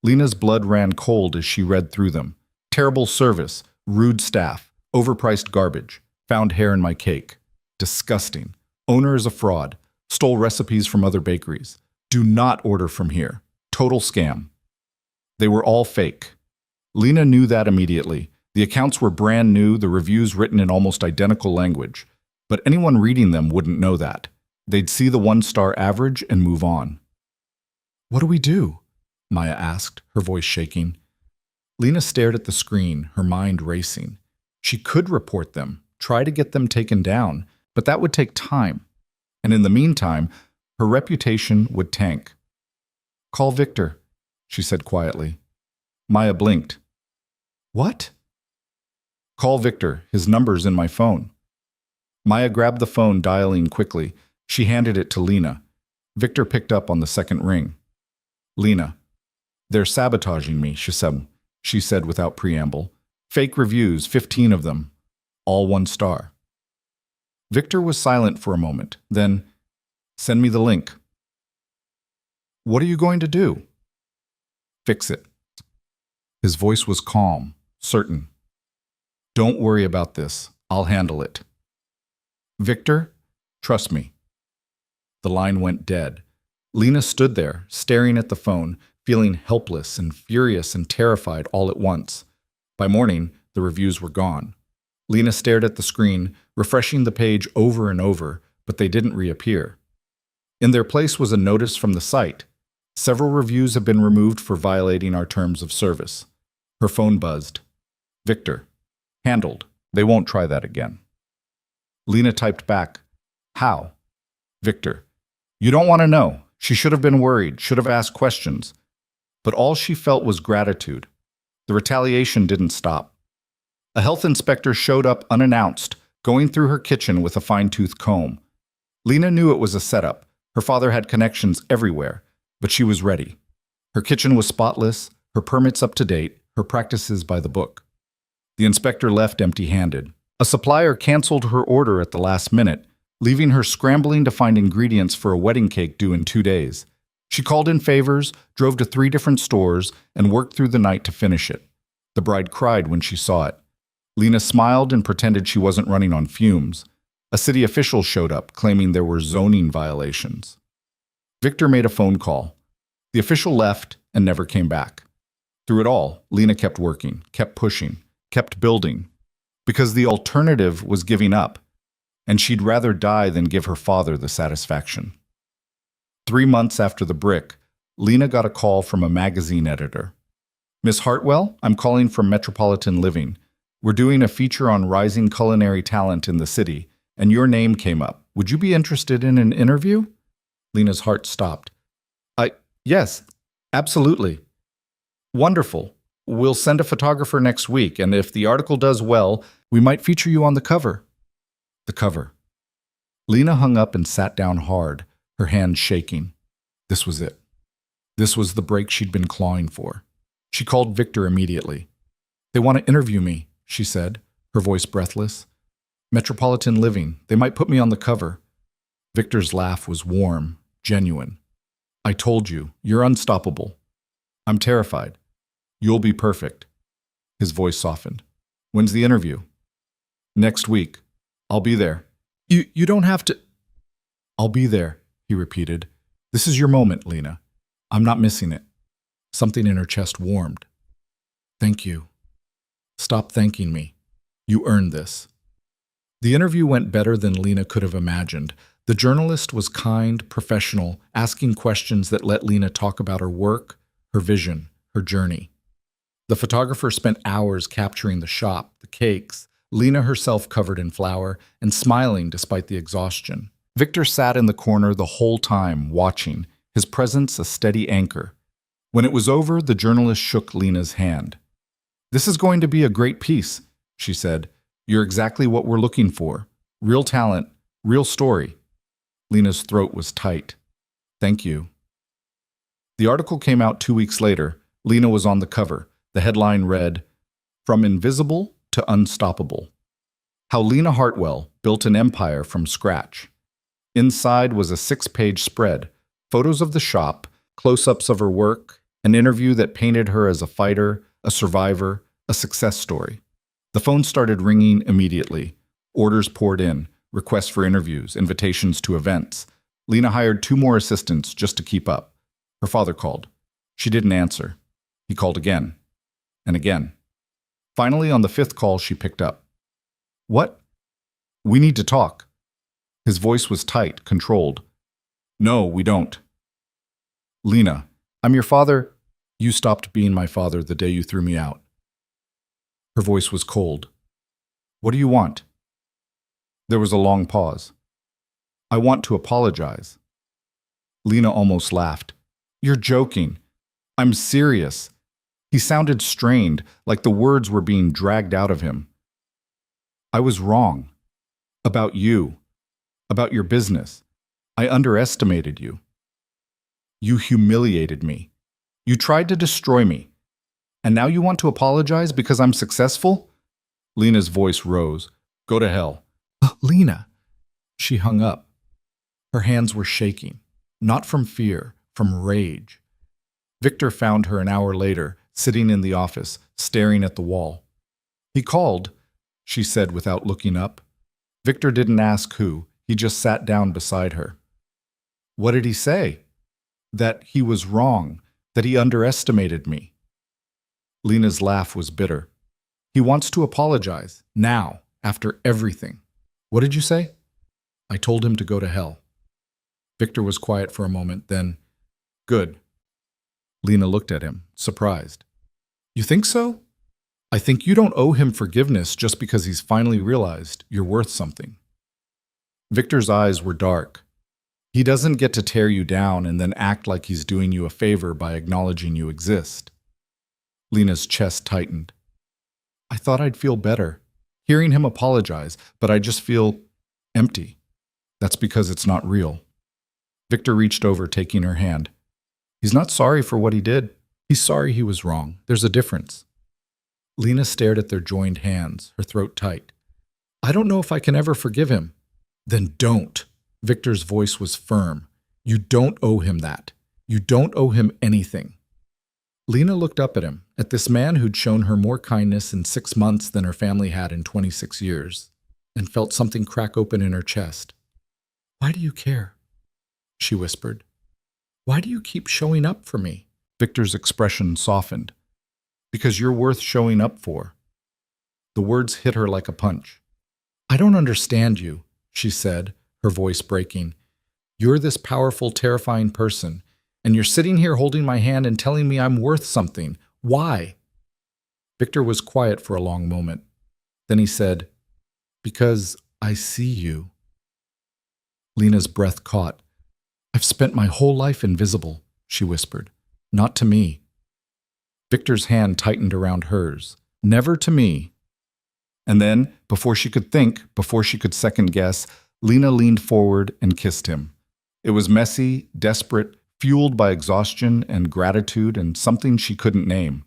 Lena's blood ran cold as she read through them. Terrible service, rude staff, overpriced garbage, found hair in my cake. Disgusting. Owner is a fraud, stole recipes from other bakeries. Do not order from here. Total scam. They were all fake. Lena knew that immediately. The accounts were brand new, the reviews written in almost identical language. But anyone reading them wouldn't know that. They'd see the one-star average and move on. "What do we do?" Maya asked, her voice shaking. Lena stared at the screen, her mind racing. She could report them, try to get them taken down, but that would take time. And in the meantime, her reputation would tank. "Call Victor," she said quietly. Maya blinked. "What?" "Call Victor. His number's in my phone." Maya grabbed the phone, dialing quickly. She handed it to Lena. Victor picked up on the second ring. "Lena, they're sabotaging me," she said without preamble. "Fake reviews, 15 of them. All one star." Victor was silent for a moment. Then, "Send me the link." "What are you going to do?" "Fix it." His voice was calm, certain. "Don't worry about this. I'll handle it." "Victor, trust me." The line went dead. Lena stood there, staring at the phone, feeling helpless and furious and terrified all at once. By morning, the reviews were gone. Lena stared at the screen, refreshing the page over and over, but they didn't reappear. In their place was a notice from the site. "Several reviews have been removed for violating our terms of service." Her phone buzzed. "Victor. Handled. They won't try that again." Lena typed back, "How?" Victor. "You don't want to know. She should have been worried, should have asked questions." But all she felt was gratitude. The retaliation didn't stop. A health inspector showed up unannounced, going through her kitchen with a fine-tooth comb. Lena knew it was a setup. Her father had connections everywhere, but she was ready. Her kitchen was spotless, her permits up to date, her practices by the book. The inspector left empty-handed. A supplier canceled her order at the last minute, leaving her scrambling to find ingredients for a wedding cake due in 2 days. She called in favors, drove to 3 different stores, and worked through the night to finish it. The bride cried when she saw it. Lena smiled and pretended she wasn't running on fumes. A city official showed up, claiming there were zoning violations. Victor made a phone call. The official left and never came back. Through it all, Lena kept working, kept pushing, kept building. Because the alternative was giving up, and she'd rather die than give her father the satisfaction. 3 months after the brick, Lena got a call from a magazine editor. "Miss Hartwell, I'm calling from Metropolitan Living. We're doing a feature on rising culinary talent in the city, and your name came up. Would you be interested in an interview?" Lena's heart stopped. Yes, absolutely." "Wonderful. We'll send a photographer next week, and if the article does well, we might feature you on the cover." The cover. Lena hung up and sat down hard, her hands shaking. This was it. This was the break she'd been clawing for. She called Victor immediately. "They want to interview me," she said, her voice breathless. "Metropolitan Living. They might put me on the cover." Victor's laugh was warm, genuine. "I told you, you're unstoppable. I'm terrified. You'll be perfect." His voice softened. "When's the interview?" "Next week. I'll be there." You don't have to." "I'll be there," he repeated. "This is your moment, Lena. I'm not missing it." Something in her chest warmed. "Thank you." "Stop thanking me. You earned this." The interview went better than Lena could have imagined. The journalist was kind, professional, asking questions that let Lena talk about her work, her vision, her journey. The photographer spent hours capturing the shop, the cakes, Lena herself covered in flour, and smiling despite the exhaustion. Victor sat in the corner the whole time, watching, his presence a steady anchor. When it was over, the journalist shook Lena's hand. "This is going to be a great piece," she said. "You're exactly what we're looking for. Real talent, real story." Lena's throat was tight. "Thank you." The article came out 2 weeks later. Lena was on the cover. The headline read, "From Invisible to Unstoppable. How Lena Hartwell Built an Empire from Scratch." Inside was a 6-page spread, photos of the shop, close-ups of her work, an interview that painted her as a fighter, a survivor, a success story. The phone started ringing immediately. Orders poured in, requests for interviews, invitations to events. Lena hired 2 more assistants just to keep up. Her father called. She didn't answer. He called again and again. Finally, on the 5th call, she picked up. "What? We need to talk." His voice was tight, controlled. "No, we don't." "Lena, I'm your father." "You stopped being my father the day you threw me out." Her voice was cold. "What do you want?" There was a long pause. "I want to apologize." Lena almost laughed. "You're joking. I'm serious." He sounded strained, like the words were being dragged out of him. "I was wrong. About you. About your business. I underestimated you. You humiliated me. You tried to destroy me. And now you want to apologize because I'm successful?" Lena's voice rose. "Go to hell." "Lena." She hung up. Her hands were shaking, not from fear, from rage. Victor found her an hour later, sitting in the office, staring at the wall. "He called," she said without looking up. Victor didn't ask who. He just sat down beside her. "What did he say?" "That he was wrong, that he underestimated me." Lena's laugh was bitter. "He wants to apologize, now, after everything." "What did you say?" "I told him to go to hell." Victor was quiet for a moment, then, "Good." Lena looked at him, surprised. "You think so?" "I think you don't owe him forgiveness just because he's finally realized you're worth something." Victor's eyes were dark. "He doesn't get to tear you down and then act like he's doing you a favor by acknowledging you exist." Lena's chest tightened. "I thought I'd feel better, hearing him apologize, but I just feel empty. That's because it's not real." Victor reached over, taking her hand. "He's not sorry for what he did. He's sorry he was wrong. There's a difference." Lena stared at their joined hands, her throat tight. "I don't know if I can ever forgive him." "Then don't." Victor's voice was firm. "You don't owe him that. You don't owe him anything." Lena looked up at him, at this man who'd shown her more kindness in 6 months than her family had in 26 years, and felt something crack open in her chest. "Why do you care?" she whispered. "Why do you keep showing up for me?" Victor's expression softened. "Because you're worth showing up for." The words hit her like a punch. "I don't understand you," she said, her voice breaking. "You're this powerful, terrifying person, and you're sitting here holding my hand and telling me I'm worth something. Why?" Victor was quiet for a long moment. Then he said, "Because I see you." Lena's breath caught. "I've spent my whole life invisible," she whispered. "Not to me." Victor's hand tightened around hers. "Never to me." And then, before she could think, before she could second guess, Lena leaned forward and kissed him. It was messy, desperate, fueled by exhaustion and gratitude and something she couldn't name.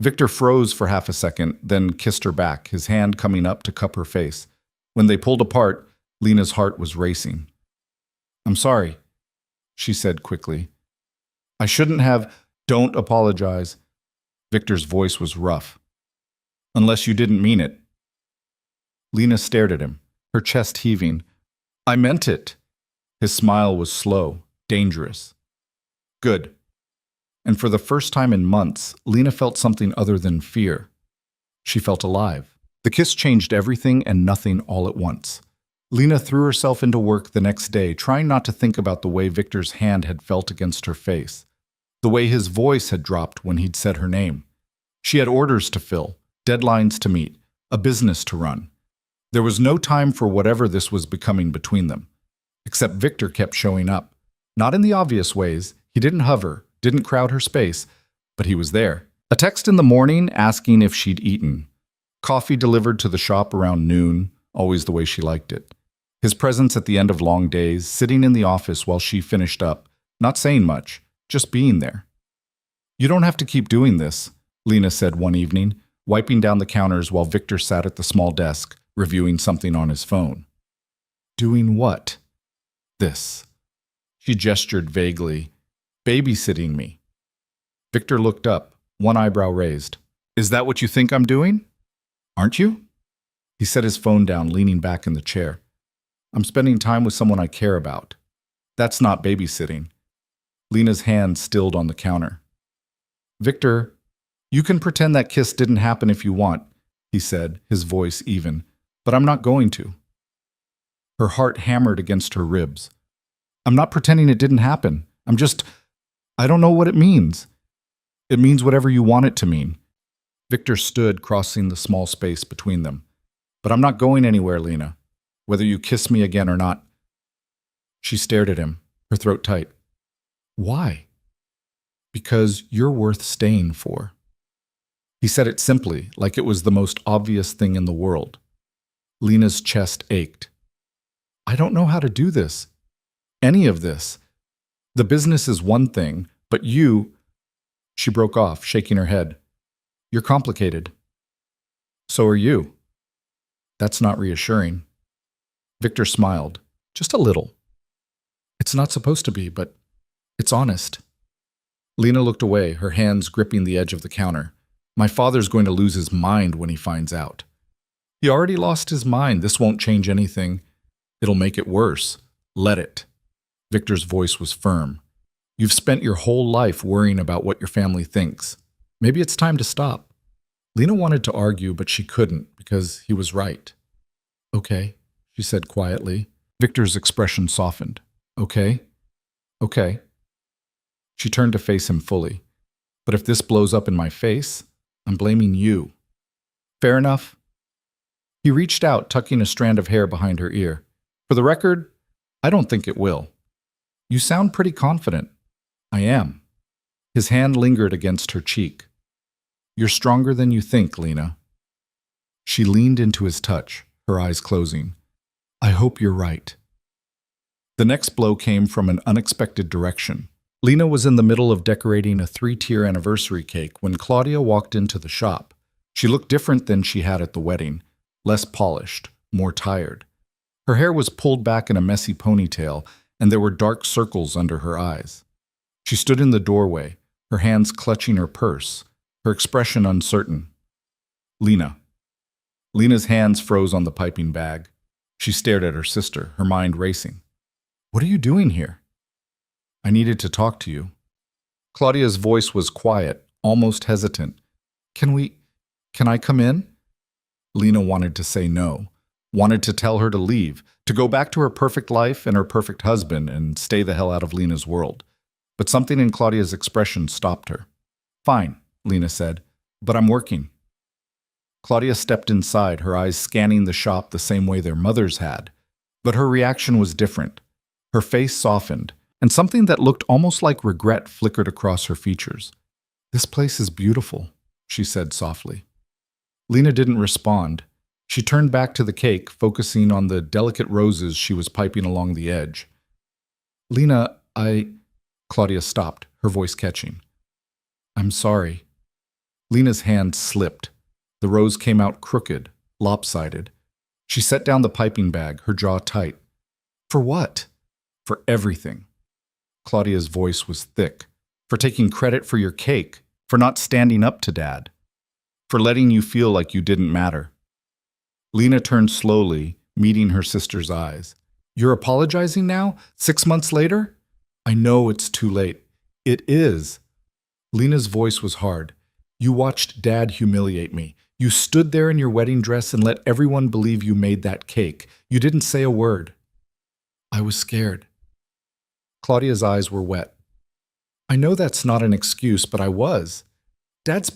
Victor froze for half a second, then kissed her back, his hand coming up to cup her face. When they pulled apart, Lena's heart was racing. "I'm sorry," she said quickly. "I shouldn't have." "Don't apologize." Victor's voice was rough. "Unless you didn't mean it." Lena stared at him, her chest heaving. "I meant it." His smile was slow, dangerous. "Good." And for the first time in months, Lena felt something other than fear. She felt alive. The kiss changed everything and nothing all at once. Lena threw herself into work the next day, trying not to think about the way Victor's hand had felt against her face, the way his voice had dropped when he'd said her name. She had orders to fill, deadlines to meet, a business to run. There was no time for whatever this was becoming between them. Except Victor kept showing up. Not in the obvious ways. He didn't hover, didn't crowd her space, but he was there. A text in the morning asking if she'd eaten. Coffee delivered to the shop around noon, always the way she liked it. His presence at the end of long days, sitting in the office while she finished up, not saying much, just being there. "You don't have to keep doing this," Lena said one evening, wiping down the counters while Victor sat at the small desk, reviewing something on his phone. "Doing what?" "This." She gestured vaguely. "Babysitting me." Victor looked up, one eyebrow raised. "Is that what you think I'm doing? Aren't you?" He set his phone down, leaning back in the chair. "I'm spending time with someone I care about. That's not babysitting." Lena's hand stilled on the counter. "Victor, you can pretend that kiss didn't happen if you want," he said, his voice even, "but I'm not going to." Her heart hammered against her ribs. "I'm not pretending it didn't happen. I don't know what it means." "It means whatever you want it to mean." Victor stood, crossing the small space between them. "But I'm not going anywhere, Lena, whether you kiss me again or not." She stared at him, her throat tight. "Why?" "Because you're worth staying for." He said it simply, like it was the most obvious thing in the world. Lena's chest ached. "I don't know how to do this. Any of this. The business is one thing, but you—" She broke off, shaking her head. "You're complicated." "So are you." That's not reassuring. Victor smiled, just a little. "It's not supposed to be, but it's honest." Lena looked away, her hands gripping the edge of the counter. "My father's going to lose his mind when he finds out." "He already lost his mind. This won't change anything. It'll make it worse. Let it." Victor's voice was firm. "You've spent your whole life worrying about what your family thinks. Maybe it's time to stop." Lena wanted to argue, but she couldn't because he was right. "Okay," she said quietly. Victor's expression softened. "Okay. Okay." She turned to face him fully. "But if this blows up in my face, I'm blaming you." "Fair enough." He reached out, tucking a strand of hair behind her ear. "For the record, I don't think it will." "You sound pretty confident." "I am." His hand lingered against her cheek. "You're stronger than you think, Lena." She leaned into his touch, her eyes closing. "I hope you're right." The next blow came from an unexpected direction. Lena was in the middle of decorating a 3-tier anniversary cake when Claudia walked into the shop. She looked different than she had at the wedding, less polished, more tired. Her hair was pulled back in a messy ponytail, and there were dark circles under her eyes. She stood in the doorway, her hands clutching her purse, her expression uncertain. "Lena." Lena's hands froze on the piping bag. She stared at her sister, her mind racing. "What are you doing here?" "I needed to talk to you." Claudia's voice was quiet, almost hesitant. Can I come in?" Lena wanted to say no, wanted to tell her to leave, to go back to her perfect life and her perfect husband and stay the hell out of Lena's world. But something in Claudia's expression stopped her. "Fine," Lena said, "but I'm working." Claudia stepped inside, her eyes scanning the shop the same way their mothers had. But her reaction was different. Her face softened, and something that looked almost like regret flickered across her features. "This place is beautiful," she said softly. Lena didn't respond. She turned back to the cake, focusing on the delicate roses she was piping along the edge. "Lena, Claudia stopped, her voice catching. "I'm sorry." Lena's hand slipped. The rose came out crooked, lopsided. She set down the piping bag, her jaw tight. "For what?" "For everything." Claudia's voice was thick. "For taking credit for your cake, for not standing up to Dad, for letting you feel like you didn't matter." Lena turned slowly, meeting her sister's eyes. "You're apologizing now? 6 months later?" "I know it's too late." "It is." Lena's voice was hard. "You watched Dad humiliate me. You stood there in your wedding dress and let everyone believe you made that cake. You didn't say a word." "I was scared." Claudia's eyes were wet. "I know that's not an excuse, but I was. He's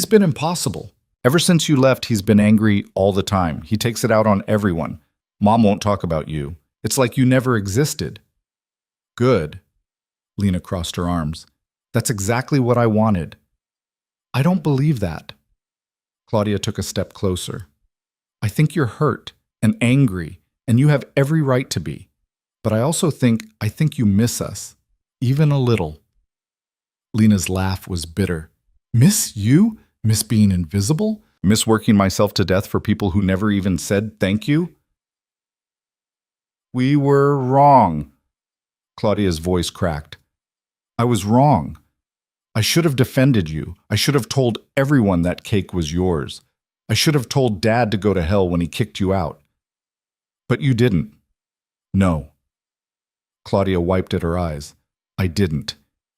been impossible. Ever since you left, he's been angry all the time. He takes it out on everyone. Mom won't talk about you. It's like you never existed. Good. Lena crossed her arms. That's exactly what I wanted. I don't believe that. Claudia took a step closer. I think you're hurt and angry, and you have every right to be. But I also think you miss us, even a little. Lena's laugh was bitter. Miss you? Miss being invisible? Miss working myself to death for people who never even said thank you? We were wrong. Claudia's voice cracked. I was wrong. I should have defended you. I should have told everyone that cake was yours. I should have told Dad to go to hell when he kicked you out. But you didn't. No. Claudia wiped at her eyes. I didn't.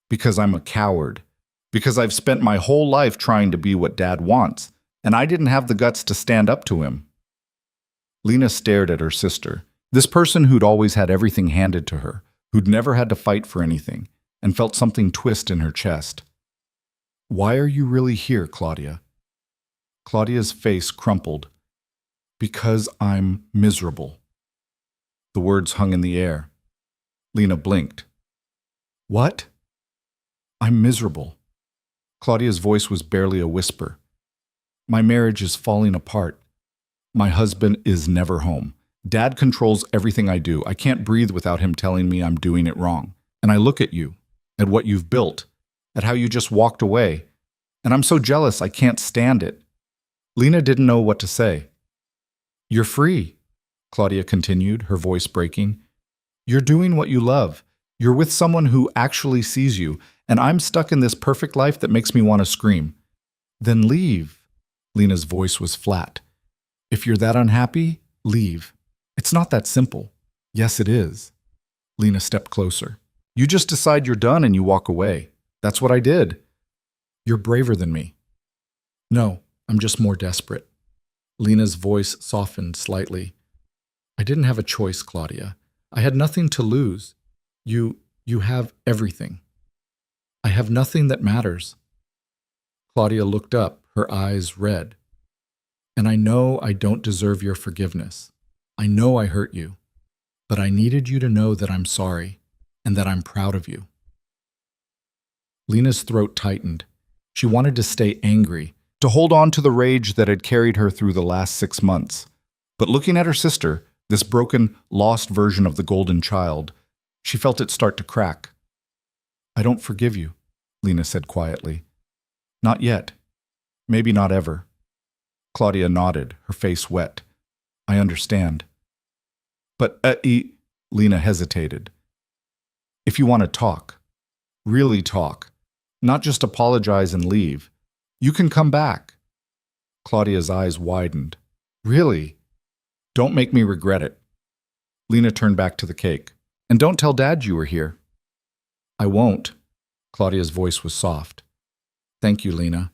Because I'm a coward. Because I've spent my whole life trying to be what Dad wants, and I didn't have the guts to stand up to him. Lena stared at her sister, this person who'd always had everything handed to her, who'd never had to fight for anything, and felt something twist in her chest. Why are you really here, Claudia? Claudia's face crumpled. Because I'm miserable. The words hung in the air. Lena blinked. What? I'm miserable. Claudia's voice was barely a whisper. My marriage is falling apart. My husband is never home. Dad controls everything I do. I can't breathe without him telling me I'm doing it wrong. And I look at you, at what you've built, at how you just walked away, and I'm so jealous I can't stand it. Lena didn't know what to say. You're free, Claudia continued, her voice breaking. You're doing what you love. You're with someone who actually sees you, and I'm stuck in this perfect life that makes me want to scream. Then leave. Lena's voice was flat. If you're that unhappy, leave. It's not that simple. Yes, it is. Lena stepped closer. You just decide you're done and you walk away. That's what I did. You're braver than me. No, I'm just more desperate. Lena's voice softened slightly. I didn't have a choice, Claudia. I had nothing to lose. You have everything. I have nothing that matters. Claudia looked up, her eyes red. And I know I don't deserve your forgiveness. I know I hurt you. But I needed you to know that I'm sorry and that I'm proud of you. Lena's throat tightened. She wanted to stay angry, to hold on to the rage that had carried her through the last 6 months. But looking at her sister, this broken, lost version of the golden child, she felt it start to crack. I don't forgive you, Lena said quietly. Not yet. Maybe not ever. Claudia nodded, her face wet. I understand. But, Lena hesitated. If you want to talk, really talk, not just apologize and leave, you can come back. Claudia's eyes widened. Really? Don't make me regret it. Lena turned back to the cake. And don't tell Dad you were here. I won't. Claudia's voice was soft. Thank you, Lena.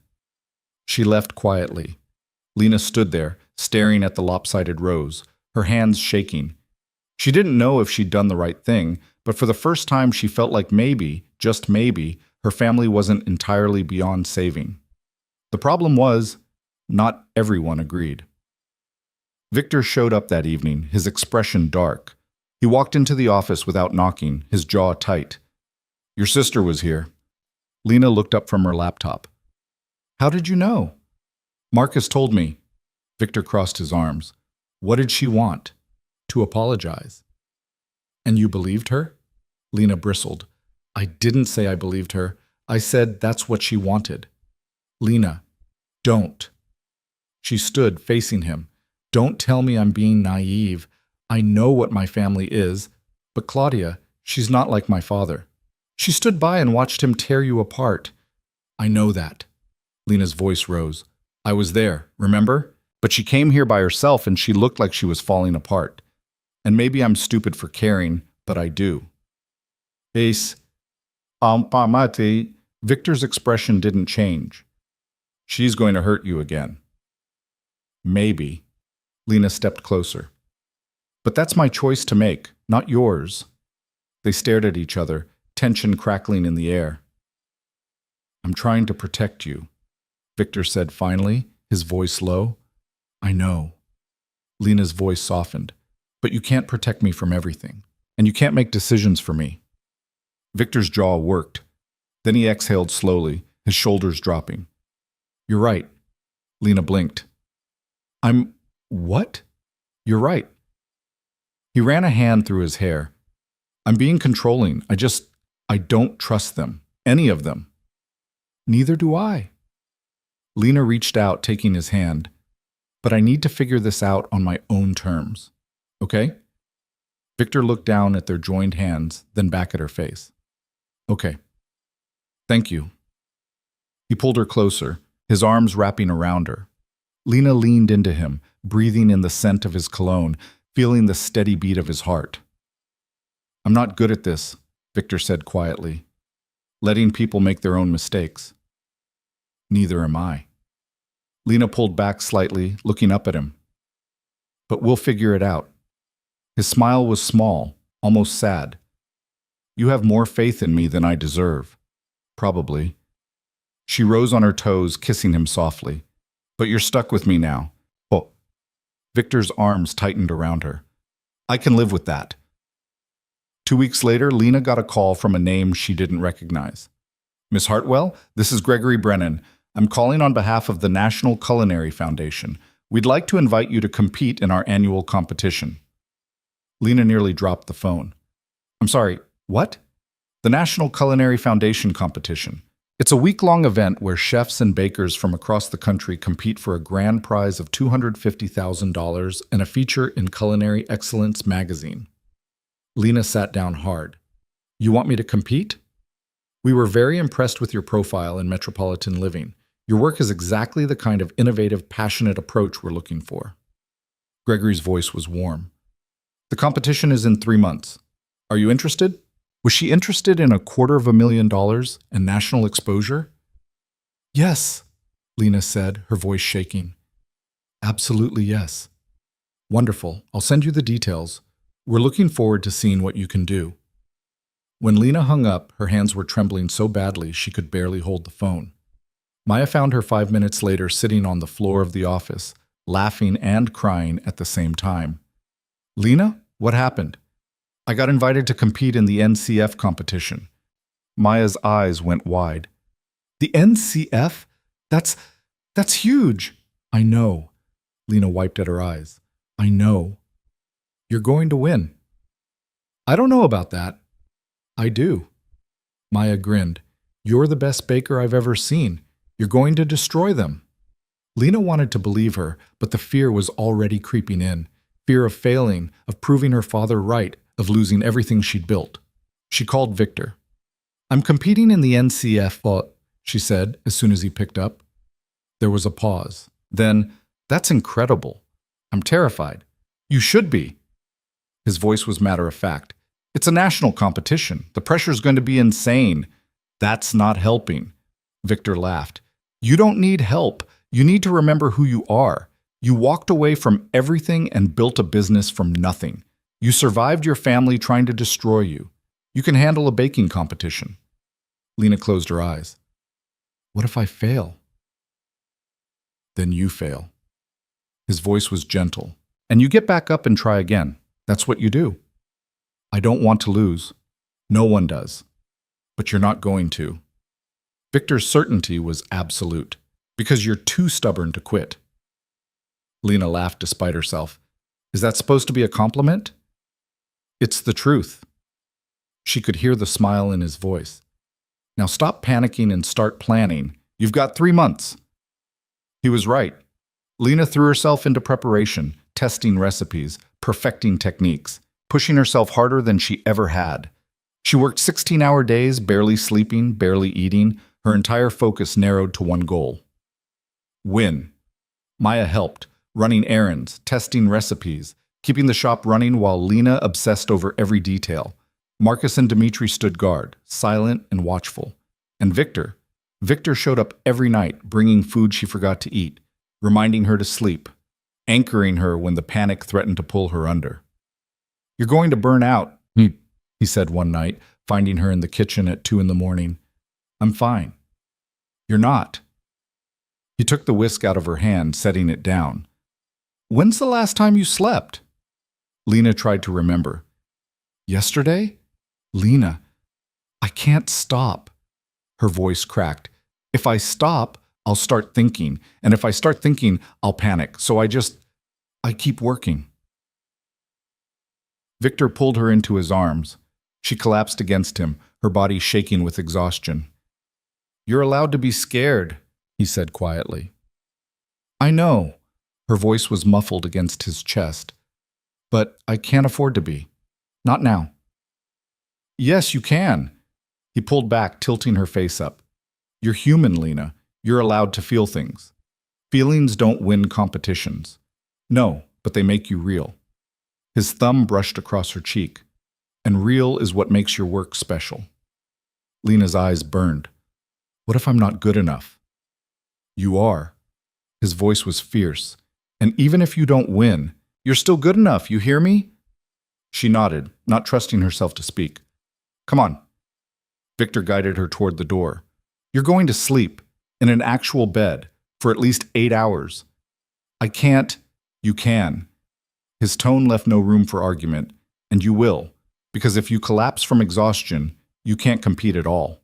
She left quietly. Lena stood there, staring at the lopsided rose, her hands shaking. She didn't know if she'd done the right thing, but for the first time she felt like maybe, just maybe, her family wasn't entirely beyond saving. The problem was, not everyone agreed. Victor showed up that evening, his expression dark. He walked into the office without knocking, his jaw tight. Your sister was here. Lena looked up from her laptop. How did you know? Marcus told me. Victor crossed his arms. What did she want? To apologize. And you believed her? Lena bristled. I didn't say I believed her. I said that's what she wanted. Lena, don't. She stood facing him. Don't tell me I'm being naive. I know what my family is, but Claudia, she's not like my father. She stood by and watched him tear you apart. I know that. Lena's voice rose. I was there, remember? But she came here by herself and she looked like she was falling apart. And maybe I'm stupid for caring, but I do. Victor's expression didn't change. She's going to hurt you again. Maybe. Lena stepped closer. But that's my choice to make, not yours. They stared at each other, tension crackling in the air. I'm trying to protect you, Victor said finally, his voice low. I know. Lena's voice softened. But you can't protect me from everything. And you can't make decisions for me. Victor's jaw worked. Then he exhaled slowly, his shoulders dropping. You're right. Lena blinked. What? You're right. He ran a hand through his hair. I'm being controlling. I don't trust them. Any of them. Neither do I. Lena reached out, taking his hand. But I need to figure this out on my own terms. Okay? Victor looked down at their joined hands, then back at her face. Okay. Thank you. He pulled her closer, his arms wrapping around her. Lena leaned into him, breathing in the scent of his cologne, feeling the steady beat of his heart. I'm not good at this, Victor said quietly. Letting people make their own mistakes. Neither am I. Lena pulled back slightly, looking up at him. But we'll figure it out. His smile was small, almost sad. You have more faith in me than I deserve. Probably. She rose on her toes, kissing him softly. But you're stuck with me now. Oh. Victor's arms tightened around her. I can live with that. 2 weeks later, Lena got a call from a name she didn't recognize. Miss Hartwell, this is Gregory Brennan. I'm calling on behalf of the National Culinary Foundation. We'd like to invite you to compete in our annual competition. Lena nearly dropped the phone. I'm sorry, what? The National Culinary Foundation competition. It's a week-long event where chefs and bakers from across the country compete for a grand prize of $250,000 and a feature in Culinary Excellence magazine. Lena sat down hard. You want me to compete? We were very impressed with your profile in Metropolitan Living. Your work is exactly the kind of innovative, passionate approach we're looking for. Gregory's voice was warm. The competition is in 3 months. Are you interested? Was she interested in $250,000 and national exposure? Yes, Lena said, her voice shaking. Absolutely yes. Wonderful. I'll send you the details. We're looking forward to seeing what you can do. When Lena hung up, her hands were trembling so badly she could barely hold the phone. Maya found her 5 minutes later sitting on the floor of the office, laughing and crying at the same time. Lena, what happened? I got invited to compete in the NCF competition. Maya's eyes went wide. The NCF? That's huge. I know. Lena wiped at her eyes. I know. You're going to win. I don't know about that. I do. Maya grinned. You're the best baker I've ever seen. You're going to destroy them. Lena wanted to believe her, but the fear was already creeping in. Fear of failing, of proving her father right, of losing everything she'd built. She called Victor. I'm competing in the NCF, she said as soon as he picked up. There was a pause. Then, that's incredible. I'm terrified. You should be. His voice was matter-of-fact. It's a national competition. The pressure's going to be insane. That's not helping. Victor laughed. You don't need help. You need to remember who you are. You walked away from everything and built a business from nothing. You survived your family trying to destroy you. You can handle a baking competition. Lena closed her eyes. What if I fail? Then you fail. His voice was gentle. And you get back up and try again. That's what you do. I don't want to lose. No one does. But you're not going to. Victor's certainty was absolute, because you're too stubborn to quit. Lena laughed despite herself. Is that supposed to be a compliment? It's the truth. She could hear the smile in his voice. Now stop panicking and start planning. You've got 3 months. He was right. Lena threw herself into preparation, testing recipes, perfecting techniques, pushing herself harder than she ever had. She worked 16-hour days, barely sleeping, barely eating. Her entire focus narrowed to one goal. Win. Maya helped, running errands, testing recipes, keeping the shop running while Lena obsessed over every detail. Marcus and Dimitri stood guard, silent and watchful. And Victor showed up every night, bringing food she forgot to eat, reminding her to sleep, anchoring her when the panic threatened to pull her under. You're going to burn out, he said one night, finding her in the kitchen at 2 a.m. I'm fine. You're not. He took the whisk out of her hand, setting it down. When's the last time you slept? Lena tried to remember. Yesterday? Lena, I can't stop. Her voice cracked. If I stop, I'll start thinking. And if I start thinking, I'll panic. So I keep working. Victor pulled her into his arms. She collapsed against him, her body shaking with exhaustion. You're allowed to be scared, he said quietly. I know. Her voice was muffled against his chest. But I can't afford to be. Not now. Yes, you can. He pulled back, tilting her face up. You're human, Lena. You're allowed to feel things. Feelings don't win competitions. No, but they make you real. His thumb brushed across her cheek. And real is what makes your work special. Lena's eyes burned. What if I'm not good enough? You are. His voice was fierce. And even if you don't win, you're still good enough, you hear me? She nodded, not trusting herself to speak. Come on. Victor guided her toward the door. You're going to sleep, in an actual bed, for at least 8 hours. I can't. You can. His tone left no room for argument, and you will, because if you collapse from exhaustion, you can't compete at all.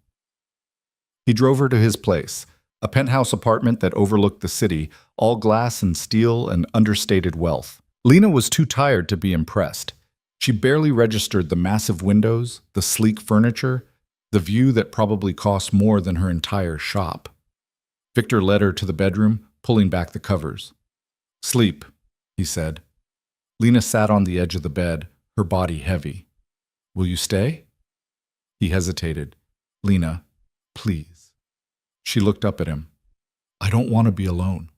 He drove her to his place, a penthouse apartment that overlooked the city, all glass and steel and understated wealth. Lena was too tired to be impressed. She barely registered the massive windows, the sleek furniture, the view that probably cost more than her entire shop. Victor led her to the bedroom, pulling back the covers. Sleep, he said. Lena sat on the edge of the bed, her body heavy. Will you stay? He hesitated. Lena, please. She looked up at him. I don't want to be alone.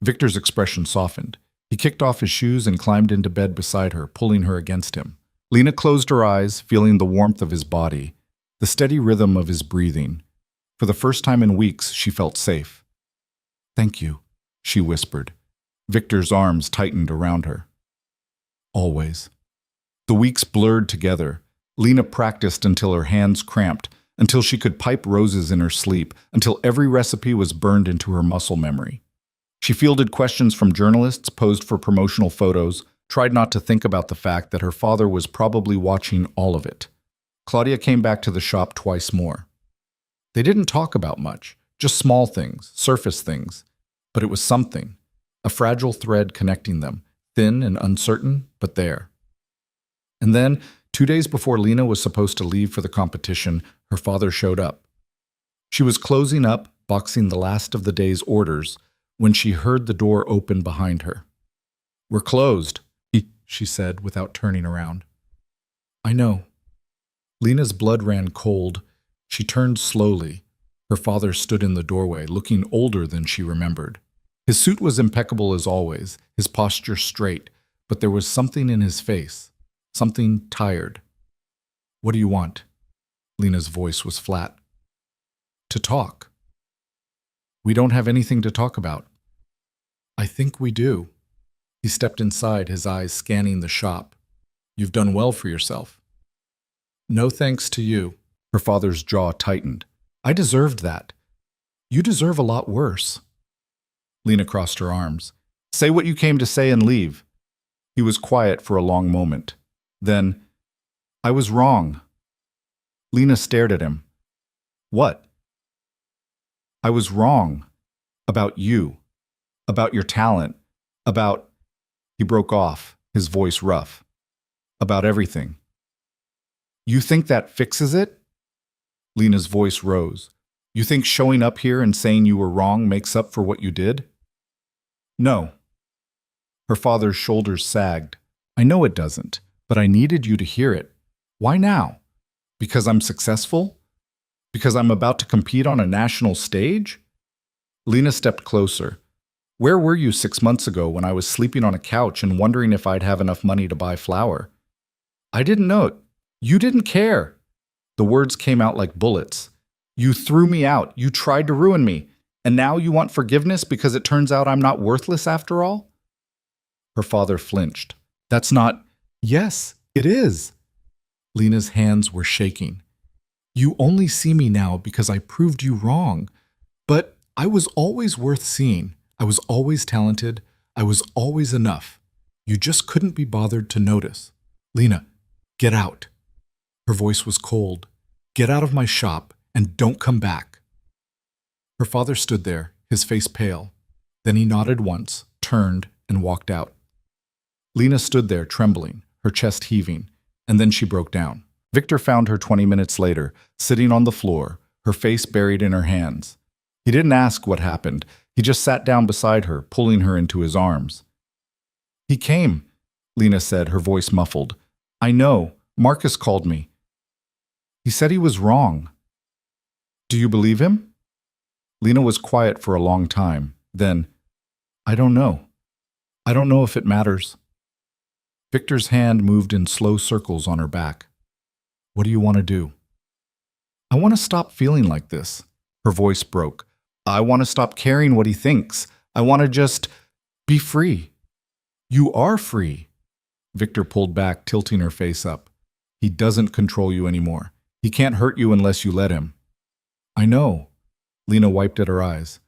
Victor's expression softened. He kicked off his shoes and climbed into bed beside her, pulling her against him. Lena closed her eyes, feeling the warmth of his body, the steady rhythm of his breathing. For the first time in weeks, she felt safe. Thank you, she whispered. Victor's arms tightened around her. Always. The weeks blurred together. Lena practiced until her hands cramped, until she could pipe roses in her sleep, until every recipe was burned into her muscle memory. She fielded questions from journalists, posed for promotional photos, tried not to think about the fact that her father was probably watching all of it. Claudia came back to the shop twice more. They didn't talk about much, just small things, surface things. But it was something, a fragile thread connecting them, thin and uncertain, but there. And then, 2 days before Lena was supposed to leave for the competition, her father showed up. She was closing up, boxing the last of the day's orders, when she heard the door open behind her. We're closed, she said without turning around. I know. Lena's blood ran cold. She turned slowly. Her father stood in the doorway, looking older than she remembered. His suit was impeccable as always, his posture straight, but there was something in his face, something tired. What do you want? Lena's voice was flat. To talk. We don't have anything to talk about. I think we do. He stepped inside, his eyes scanning the shop. You've done well for yourself. No thanks to you. Her father's jaw tightened. I deserved that. You deserve a lot worse. Lena crossed her arms. Say what you came to say and leave. He was quiet for a long moment. Then, I was wrong. Lena stared at him. What? I was wrong. About you. About your talent. About... He broke off, his voice rough. About everything. You think that fixes it? Lena's voice rose. You think showing up here and saying you were wrong makes up for what you did? No. Her father's shoulders sagged. I know it doesn't, but I needed you to hear it. Why now? Because I'm successful? Because I'm about to compete on a national stage? Lena stepped closer. Where were you 6 months ago when I was sleeping on a couch and wondering if I'd have enough money to buy flour? I didn't know it. You didn't care. The words came out like bullets. You threw me out. You tried to ruin me. And now you want forgiveness because it turns out I'm not worthless after all? Her father flinched. That's not... Yes, it is. Lena's hands were shaking. You only see me now because I proved you wrong. But I was always worth seeing. I was always talented. I was always enough. You just couldn't be bothered to notice. Lena, get out. Her voice was cold. Get out of my shop and don't come back. Her father stood there, his face pale. Then he nodded once, turned, and walked out. Lena stood there trembling, her chest heaving, and then she broke down. Victor found her 20 minutes later, sitting on the floor, her face buried in her hands. He didn't ask what happened. He just sat down beside her, pulling her into his arms. He came, Lena said, her voice muffled. I know. Marcus called me. He said he was wrong. Do you believe him? Lena was quiet for a long time. Then, I don't know. I don't know if it matters. Victor's hand moved in slow circles on her back. What do you want to do? I want to stop feeling like this. Her voice broke. I want to stop caring what he thinks. I want to just be free. You are free. Victor pulled back, tilting her face up. He doesn't control you anymore. He can't hurt you unless you let him. I know. Lena wiped at her eyes.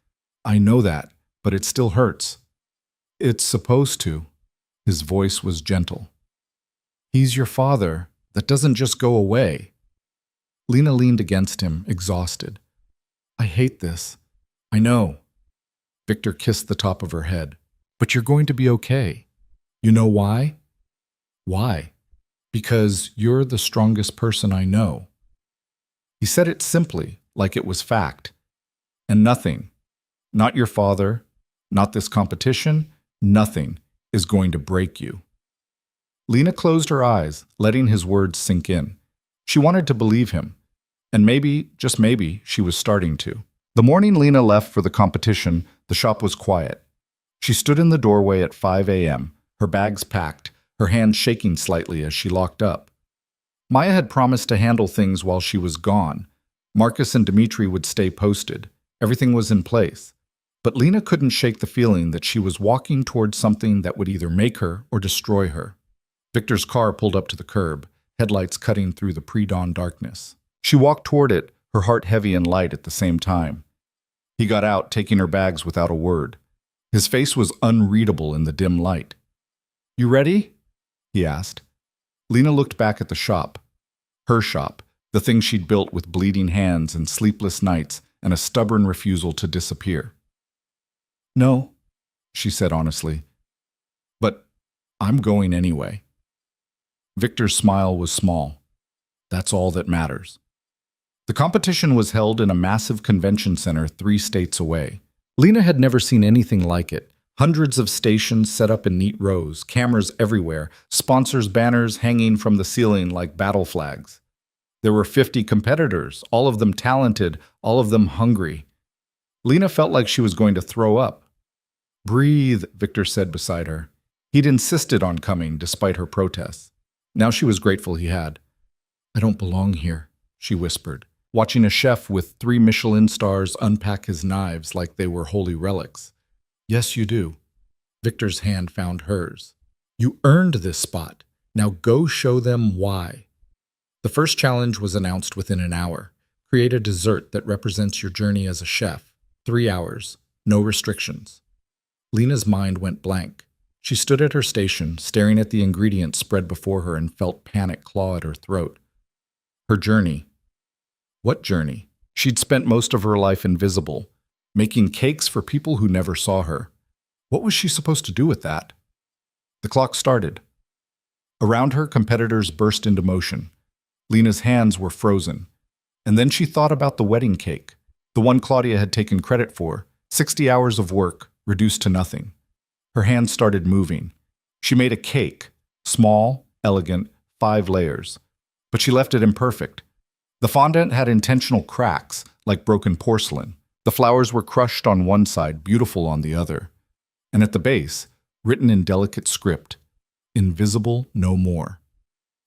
I know that, but it still hurts. It's supposed to. His voice was gentle. He's your father. That doesn't just go away. Lena leaned against him, exhausted. I hate this. I know. Victor kissed the top of her head. But you're going to be okay. You know why? Why? Because you're the strongest person I know. He said it simply, like it was fact. And nothing, not your father, not this competition, nothing is going to break you. Lena closed her eyes, letting his words sink in. She wanted to believe him, and maybe, just maybe, she was starting to. The morning Lena left for the competition, the shop was quiet. She stood in the doorway at 5 a.m., her bags packed, her hands shaking slightly as she locked up. Maya had promised to handle things while she was gone. Marcus and Dmitri would stay posted. Everything was in place. But Lena couldn't shake the feeling that she was walking towards something that would either make her or destroy her. Victor's car pulled up to the curb, headlights cutting through the pre-dawn darkness. She walked toward it, her heart heavy and light at the same time. He got out, taking her bags without a word. His face was unreadable in the dim light. You ready? He asked. Lena looked back at the shop. Her shop, the thing she'd built with bleeding hands and sleepless nights and a stubborn refusal to disappear. No, she said honestly. But I'm going anyway. Victor's smile was small. That's all that matters. The competition was held in a massive convention center 3 states away. Lena had never seen anything like it. Hundreds of stations set up in neat rows, cameras everywhere, sponsors' banners hanging from the ceiling like battle flags. There were 50 competitors, all of them talented, all of them hungry. Lena felt like she was going to throw up. Breathe, Victor said beside her. He'd insisted on coming despite her protests. Now she was grateful he had. I don't belong here, she whispered, watching a chef with 3 Michelin stars unpack his knives like they were holy relics. Yes, you do. Victor's hand found hers. You earned this spot. Now go show them why. The first challenge was announced within an hour. Create a dessert that represents your journey as a chef. 3 hours. No restrictions. Lena's mind went blank. She stood at her station, staring at the ingredients spread before her and felt panic claw at her throat. Her journey. What journey? She'd spent most of her life invisible, making cakes for people who never saw her. What was she supposed to do with that? The clock started. Around her, competitors burst into motion. Lena's hands were frozen. And then she thought about the wedding cake, the one Claudia had taken credit for, 60 hours of work, reduced to nothing. Her hands started moving. She made a cake, small, elegant, 5 layers. But she left it imperfect. The fondant had intentional cracks, like broken porcelain. The flowers were crushed on one side, beautiful on the other. And at the base, written in delicate script, invisible no more.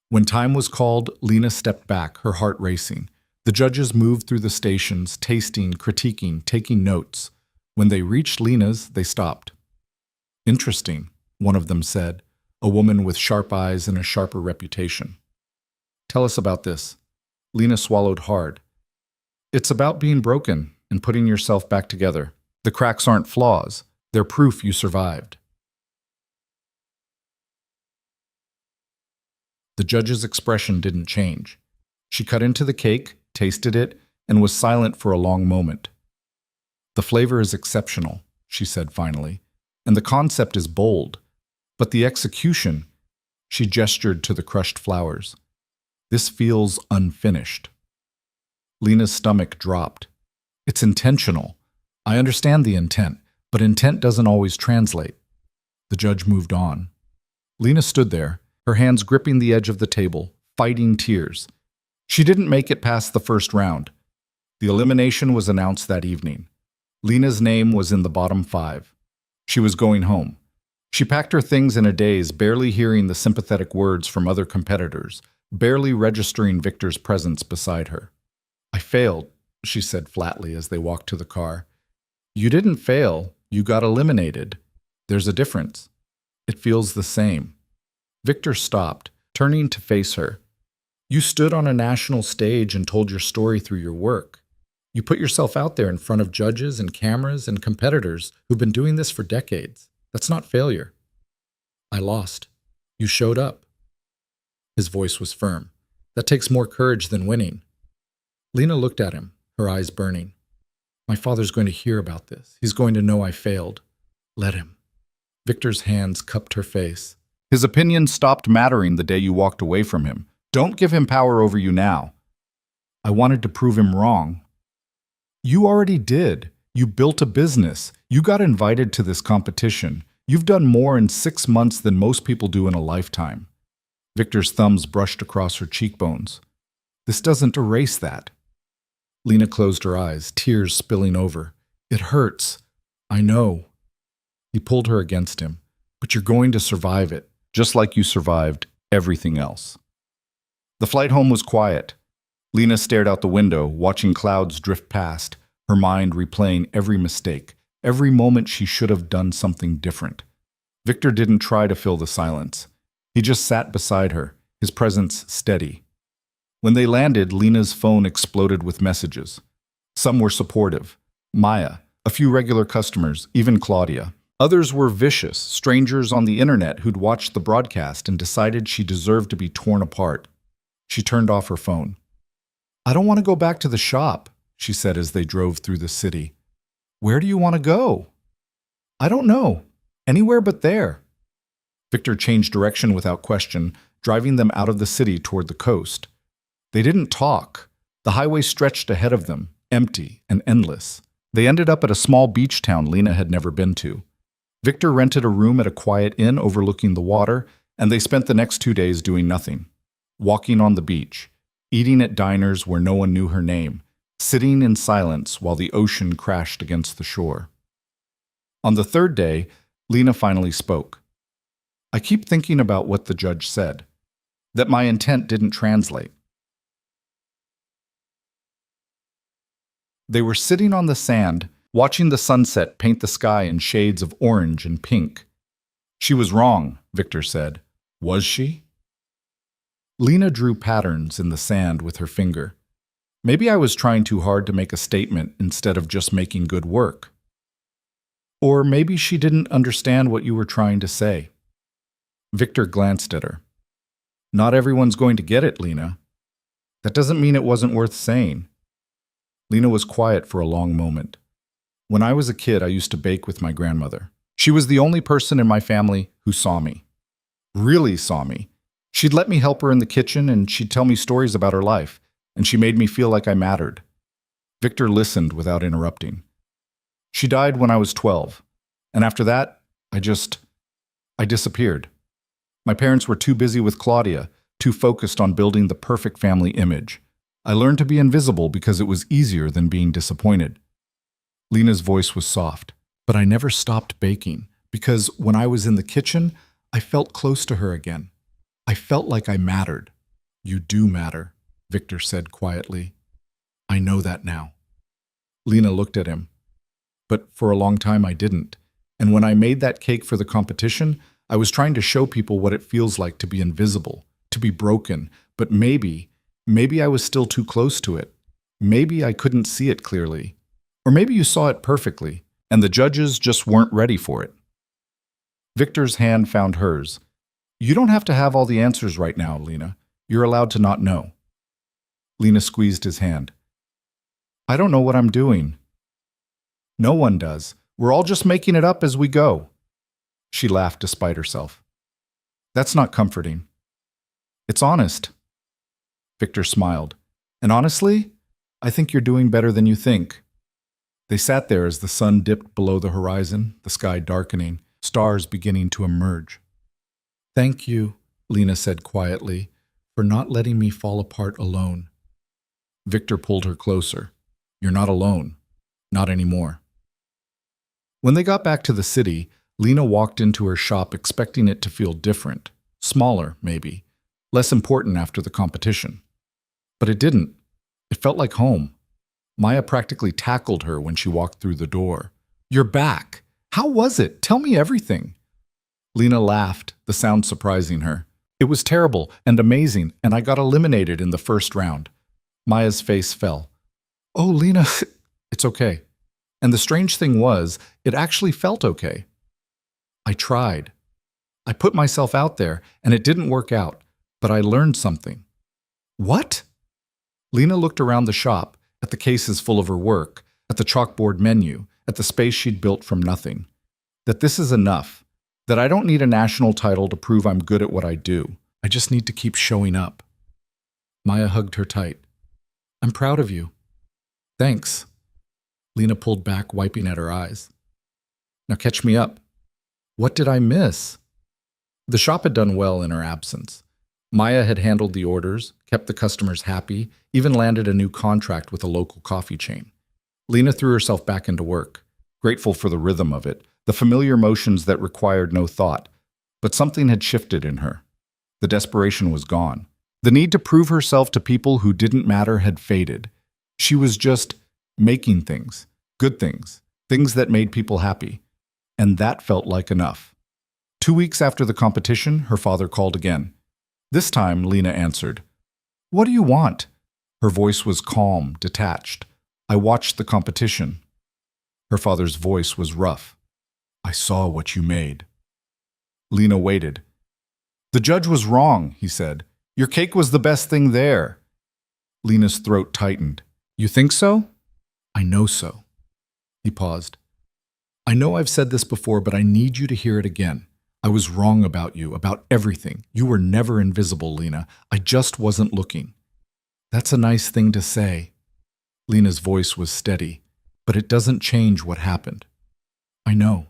When time was called, Lena stepped back, her heart racing. The judges moved through the stations, tasting, critiquing, taking notes. When they reached Lena's, they stopped. Interesting, one of them said, a woman with sharp eyes and a sharper reputation. Tell us about this. Lena swallowed hard. It's about being broken and putting yourself back together. The cracks aren't flaws. They're proof you survived. The judge's expression didn't change. She cut into the cake, tasted it, and was silent for a long moment. "The flavor is exceptional," she said finally, "and the concept is bold. But the execution," she gestured to the crushed flowers, "this feels unfinished." Lena's stomach dropped. "It's intentional. I understand the intent, but intent doesn't always translate." The judge moved on. Lena stood there, her hands gripping the edge of the table, fighting tears. She didn't make it past the first round. The elimination was announced that evening. Lena's name was in the bottom 5. She was going home. She packed her things in a daze, barely hearing the sympathetic words from other competitors, barely registering Victor's presence beside her. "I failed," she said flatly as they walked to the car. "You didn't fail. You got eliminated. There's a difference. It feels the same." Victor stopped, turning to face her. "You stood on a national stage and told your story through your work. You put yourself out there in front of judges and cameras and competitors who've been doing this for decades. That's not failure." "I lost. You showed up." His voice was firm. "That takes more courage than winning." Lena looked at him, her eyes burning. "My father's going to hear about this. He's going to know I failed. Let him." Victor's hands cupped her face. "His opinion stopped mattering the day you walked away from him. Don't give him power over you now." "I wanted to prove him wrong." "You already did. You built a business. You got invited to this competition. You've done more in 6 months than most people do in a lifetime." Victor's thumbs brushed across her cheekbones. "This doesn't erase that." Lena closed her eyes, tears spilling over. "It hurts. I know." He pulled her against him. "But you're going to survive it, just like you survived everything else." The flight home was quiet. Lena stared out the window, watching clouds drift past, her mind replaying every mistake, every moment she should have done something different. Victor didn't try to fill the silence. He just sat beside her, his presence steady. When they landed, Lena's phone exploded with messages. Some were supportive. Maya, a few regular customers, even Claudia. Others were vicious, strangers on the internet who'd watched the broadcast and decided she deserved to be torn apart. She turned off her phone. "I don't want to go back to the shop," she said as they drove through the city. "Where do you want to go?" "I don't know. Anywhere but there." Victor changed direction without question, driving them out of the city toward the coast. They didn't talk. The highway stretched ahead of them, empty and endless. They ended up at a small beach town Lena had never been to. Victor rented a room at a quiet inn overlooking the water, and they spent the next 2 days doing nothing. Walking on the beach, eating at diners where no one knew her name, sitting in silence while the ocean crashed against the shore. On the 3rd day, Lena finally spoke. "I keep thinking about what the judge said, that my intent didn't translate." They were sitting on the sand, watching the sunset paint the sky in shades of orange and pink. "She was wrong," Victor said. "Was she?" Lena drew patterns in the sand with her finger. "Maybe I was trying too hard to make a statement instead of just making good work." "Or maybe she didn't understand what you were trying to say." Victor glanced at her. "Not everyone's going to get it, Lena. That doesn't mean it wasn't worth saying." Lena was quiet for a long moment. "When I was a kid, I used to bake with my grandmother. She was the only person in my family who saw me. Really saw me. She'd let me help her in the kitchen, and she'd tell me stories about her life, and she made me feel like I mattered." Victor listened without interrupting. "She died when I was 12, and after that, I disappeared. My parents were too busy with Claudia, too focused on building the perfect family image. I learned to be invisible because it was easier than being disappointed." Lena's voice was soft. "But I never stopped baking, because when I was in the kitchen, I felt close to her again. I felt like I mattered." "You do matter," Victor said quietly. "I know that now." Lena looked at him. "But for a long time I didn't. And when I made that cake for the competition, I was trying to show people what it feels like to be invisible, to be broken. But maybe I was still too close to it. Maybe I couldn't see it clearly. Or maybe you saw it perfectly, and the judges just weren't ready for it." Victor's hand found hers. You don't have to have all the answers right now, Lena. You're allowed to not know. Lena squeezed his hand. I don't know what I'm doing. No one does. We're all just making it up as we go. She laughed despite herself. That's not comforting. It's honest. Victor smiled. And honestly, I think you're doing better than you think. They sat there as the sun dipped below the horizon, the sky darkening, stars beginning to emerge. Thank you, Lena said quietly, for not letting me fall apart alone. Victor pulled her closer. You're not alone. Not anymore. When they got back to the city, Lena walked into her shop expecting it to feel different, smaller, maybe, less important after the competition. But it didn't. It felt like home. Maya practically tackled her when she walked through the door. You're back. How was it? Tell me everything. Lena laughed, the sound surprising her. It was terrible and amazing, and I got eliminated in the first round. Maya's face fell. Oh, Lena, it's okay. And the strange thing was, it actually felt okay. I tried. I put myself out there, and it didn't work out, but I learned something. What? Lena looked around the shop, at the cases full of her work, at the chalkboard menu, at the space she'd built from nothing. That this is enough. That I don't need a national title to prove I'm good at what I do. I just need to keep showing up. Maya hugged her tight. I'm proud of you. Thanks. Lena pulled back, wiping at her eyes. Now catch me up. What did I miss? The shop had done well in her absence. Maya had handled the orders, kept the customers happy, even landed a new contract with a local coffee chain. Lena threw herself back into work, grateful for the rhythm of it, the familiar motions that required no thought. But something had shifted in her. The desperation was gone. The need to prove herself to people who didn't matter had faded. She was just making things, good things, things that made people happy. And that felt like enough. 2 weeks after the competition, her father called again. This time, Lena answered. What do you want? Her voice was calm, detached. I watched the competition. Her father's voice was rough. I saw what you made. Lena waited. The judge was wrong, he said. Your cake was the best thing there. Lena's throat tightened. You think so? I know so. He paused. I know I've said this before, but I need you to hear it again. I was wrong about you, about everything. You were never invisible, Lena. I just wasn't looking. That's a nice thing to say. Lena's voice was steady, but it doesn't change what happened. I know.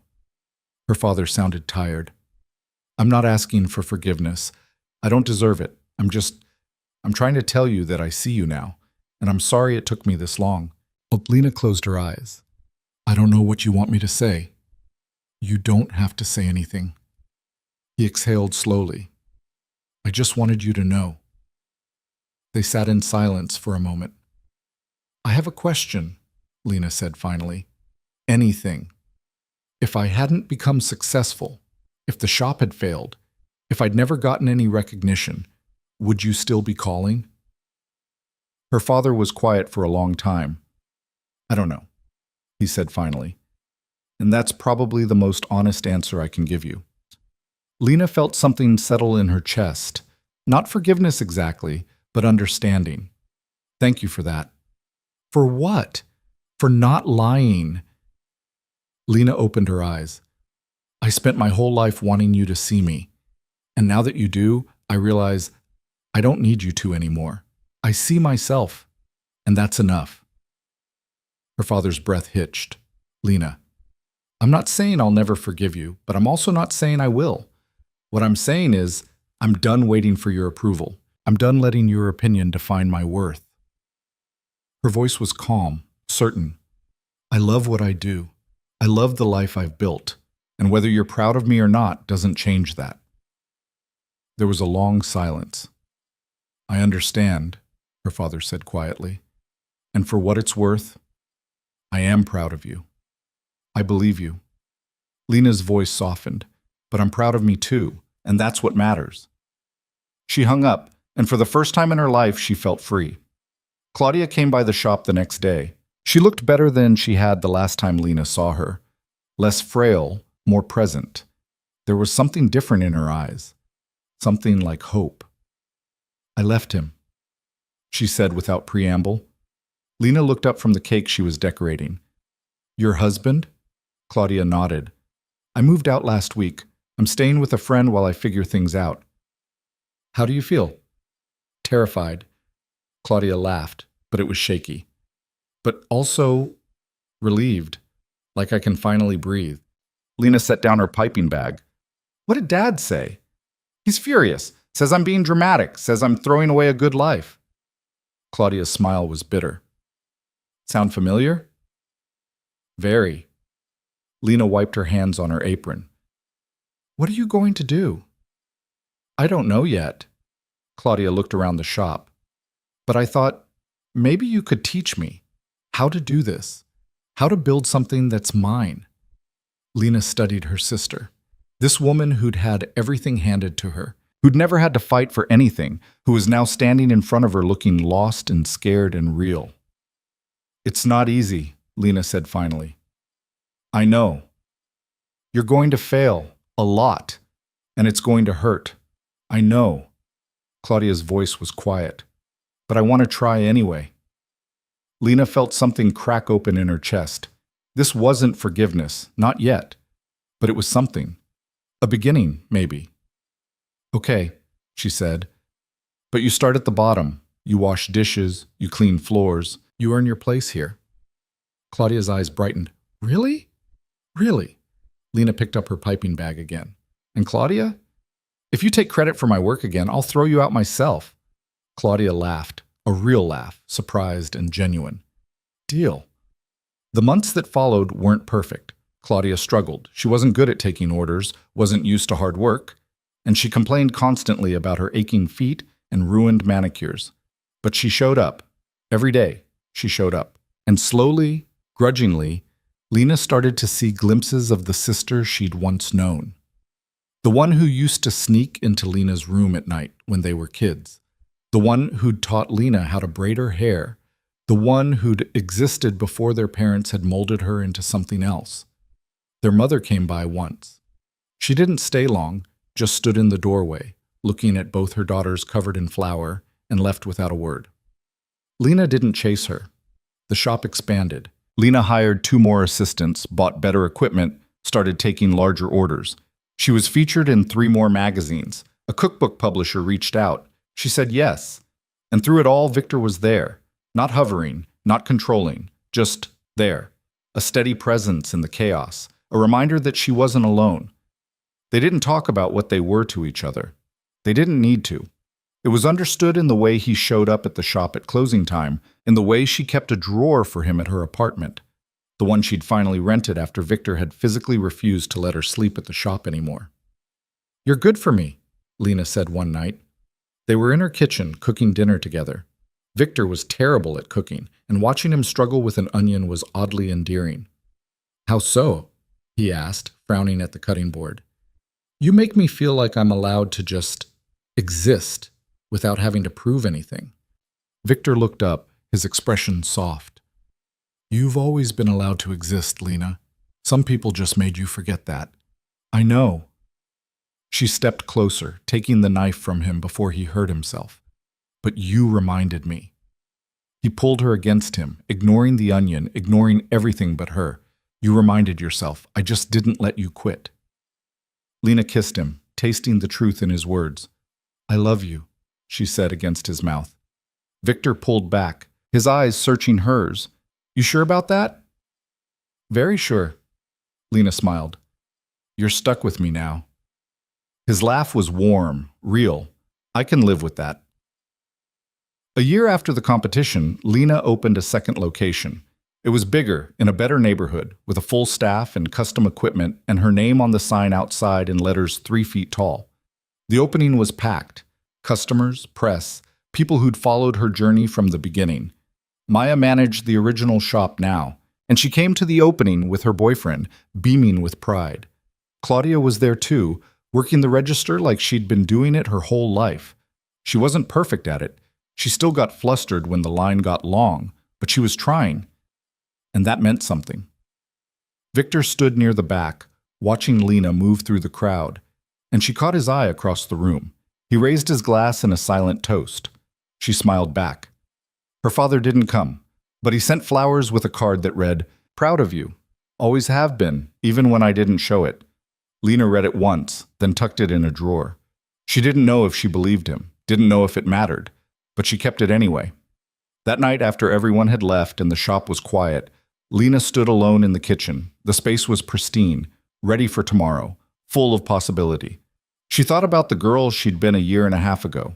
Her father sounded tired. I'm not asking for forgiveness. I don't deserve it. I'm trying to tell you that I see you now, and I'm sorry it took me this long. But Lena closed her eyes. I don't know what you want me to say. You don't have to say anything. He exhaled slowly. I just wanted you to know. They sat in silence for a moment. I have a question, Lena said finally. Anything. If I hadn't become successful, if the shop had failed, if I'd never gotten any recognition, would you still be calling? Her father was quiet for a long time. I don't know, he said finally. And that's probably the most honest answer I can give you. Lena felt something settle in her chest. Not forgiveness exactly, but understanding. Thank you for that. For what? For not lying. Lena opened her eyes. I spent my whole life wanting you to see me. And now that you do, I realize I don't need you to anymore. I see myself, and that's enough. Her father's breath hitched. Lena, I'm not saying I'll never forgive you, but I'm also not saying I will. What I'm saying is, I'm done waiting for your approval. I'm done letting your opinion define my worth. Her voice was calm, certain. I love what I do. I love the life I've built, and whether you're proud of me or not doesn't change that. There was a long silence. I understand, her father said quietly. And for what it's worth, I am proud of you. I believe you. Lena's voice softened. But I'm proud of me too, and that's what matters. She hung up, and for the first time in her life, she felt free. Claudia came by the shop the next day. She looked better than she had the last time Lena saw her. Less frail, more present. There was something different in her eyes. something like hope. I left him, she said without preamble. Lena looked up from the cake she was decorating. Your husband? Claudia nodded. I moved out last week. I'm staying with a friend while I figure things out. How do you feel? Terrified. Claudia laughed, but it was shaky. But also relieved, like I can finally breathe. Lena set down her piping bag. What did Dad say? He's furious. Says I'm being dramatic. Says I'm throwing away a good life. Claudia's smile was bitter. Sound familiar? Very. Lena wiped her hands on her apron. What are you going to do? I don't know yet. Claudia looked around the shop. But I thought, maybe you could teach me how to do this, how to build something that's mine. Lena studied her sister, this woman who'd had everything handed to her, who'd never had to fight for anything, who was now standing in front of her looking lost and scared and real. It's not easy, Lena said finally. I know. You're going to fail, a lot, and it's going to hurt. I know. Claudia's voice was quiet. But I want to try anyway. Lena felt something crack open in her chest. This wasn't forgiveness, not yet. But it was something. A beginning, maybe. Okay, she said. But you start at the bottom. You wash dishes, you clean floors, you earn your place here. Claudia's eyes brightened. Really? Really? Lena picked up her piping bag again. And Claudia? If you take credit for my work again, I'll throw you out myself. Claudia laughed, a real laugh, surprised and genuine. Deal. The months that followed weren't perfect. Claudia struggled. She wasn't good at taking orders, wasn't used to hard work, and she complained constantly about her aching feet and ruined manicures. But she showed up. Every day, she showed up. And slowly, grudgingly, Lena started to see glimpses of the sister she'd once known. The one who used to sneak into Lena's room at night when they were kids. The one who'd taught Lena how to braid her hair. The one who'd existed before their parents had molded her into something else. Their mother came by once. She didn't stay long, just stood in the doorway, looking at both her daughters covered in flour, and left without a word. Lena didn't chase her. The shop expanded. Lena hired 2 more assistants, bought better equipment, started taking larger orders. She was featured in 3 more magazines. A cookbook publisher reached out. She said yes. And through it all, Victor was there. Not hovering, not controlling, just there. A steady presence in the chaos. A reminder that she wasn't alone. They didn't talk about what they were to each other. They didn't need to. It was understood in the way he showed up at the shop at closing time, in the way she kept a drawer for him at her apartment, the one she'd finally rented after Victor had physically refused to let her sleep at the shop anymore. You're good for me, Lena said one night. They were in her kitchen, cooking dinner together. Victor was terrible at cooking, and watching him struggle with an onion was oddly endearing. How so? He asked, frowning at the cutting board. You make me feel like I'm allowed to just exist without having to prove anything. Victor looked up, his expression soft. You've always been allowed to exist, Lena. Some people just made you forget that. I know. She stepped closer, taking the knife from him before he hurt himself. But you reminded me. He pulled her against him, ignoring the onion, ignoring everything but her. You reminded yourself, I just didn't let you quit. Lena kissed him, tasting the truth in his words. I love you, she said against his mouth. Victor pulled back, his eyes searching hers. You sure about that? Very sure, Lena smiled. You're stuck with me now. His laugh was warm, real. I can live with that. A year after the competition, Lena opened a second location. It was bigger, in a better neighborhood, with a full staff and custom equipment, and her name on the sign outside in letters 3 feet tall. The opening was packed. Customers, press, people who'd followed her journey from the beginning. Maya managed the original shop now, and she came to the opening with her boyfriend, beaming with pride. Claudia was there too, working the register like she'd been doing it her whole life. She wasn't perfect at it. She still got flustered when the line got long, but she was trying. And that meant something. Victor stood near the back, watching Lena move through the crowd, and she caught his eye across the room. He raised his glass in a silent toast. She smiled back. Her father didn't come, but he sent flowers with a card that read, "Proud of you. Always have been, even when I didn't show it." Lena read it once, then tucked it in a drawer. She didn't know if she believed him, didn't know if it mattered, but she kept it anyway. That night, after everyone had left and the shop was quiet, Lena stood alone in the kitchen. The space was pristine, ready for tomorrow, full of possibility. She thought about the girl she'd been a year and a half ago,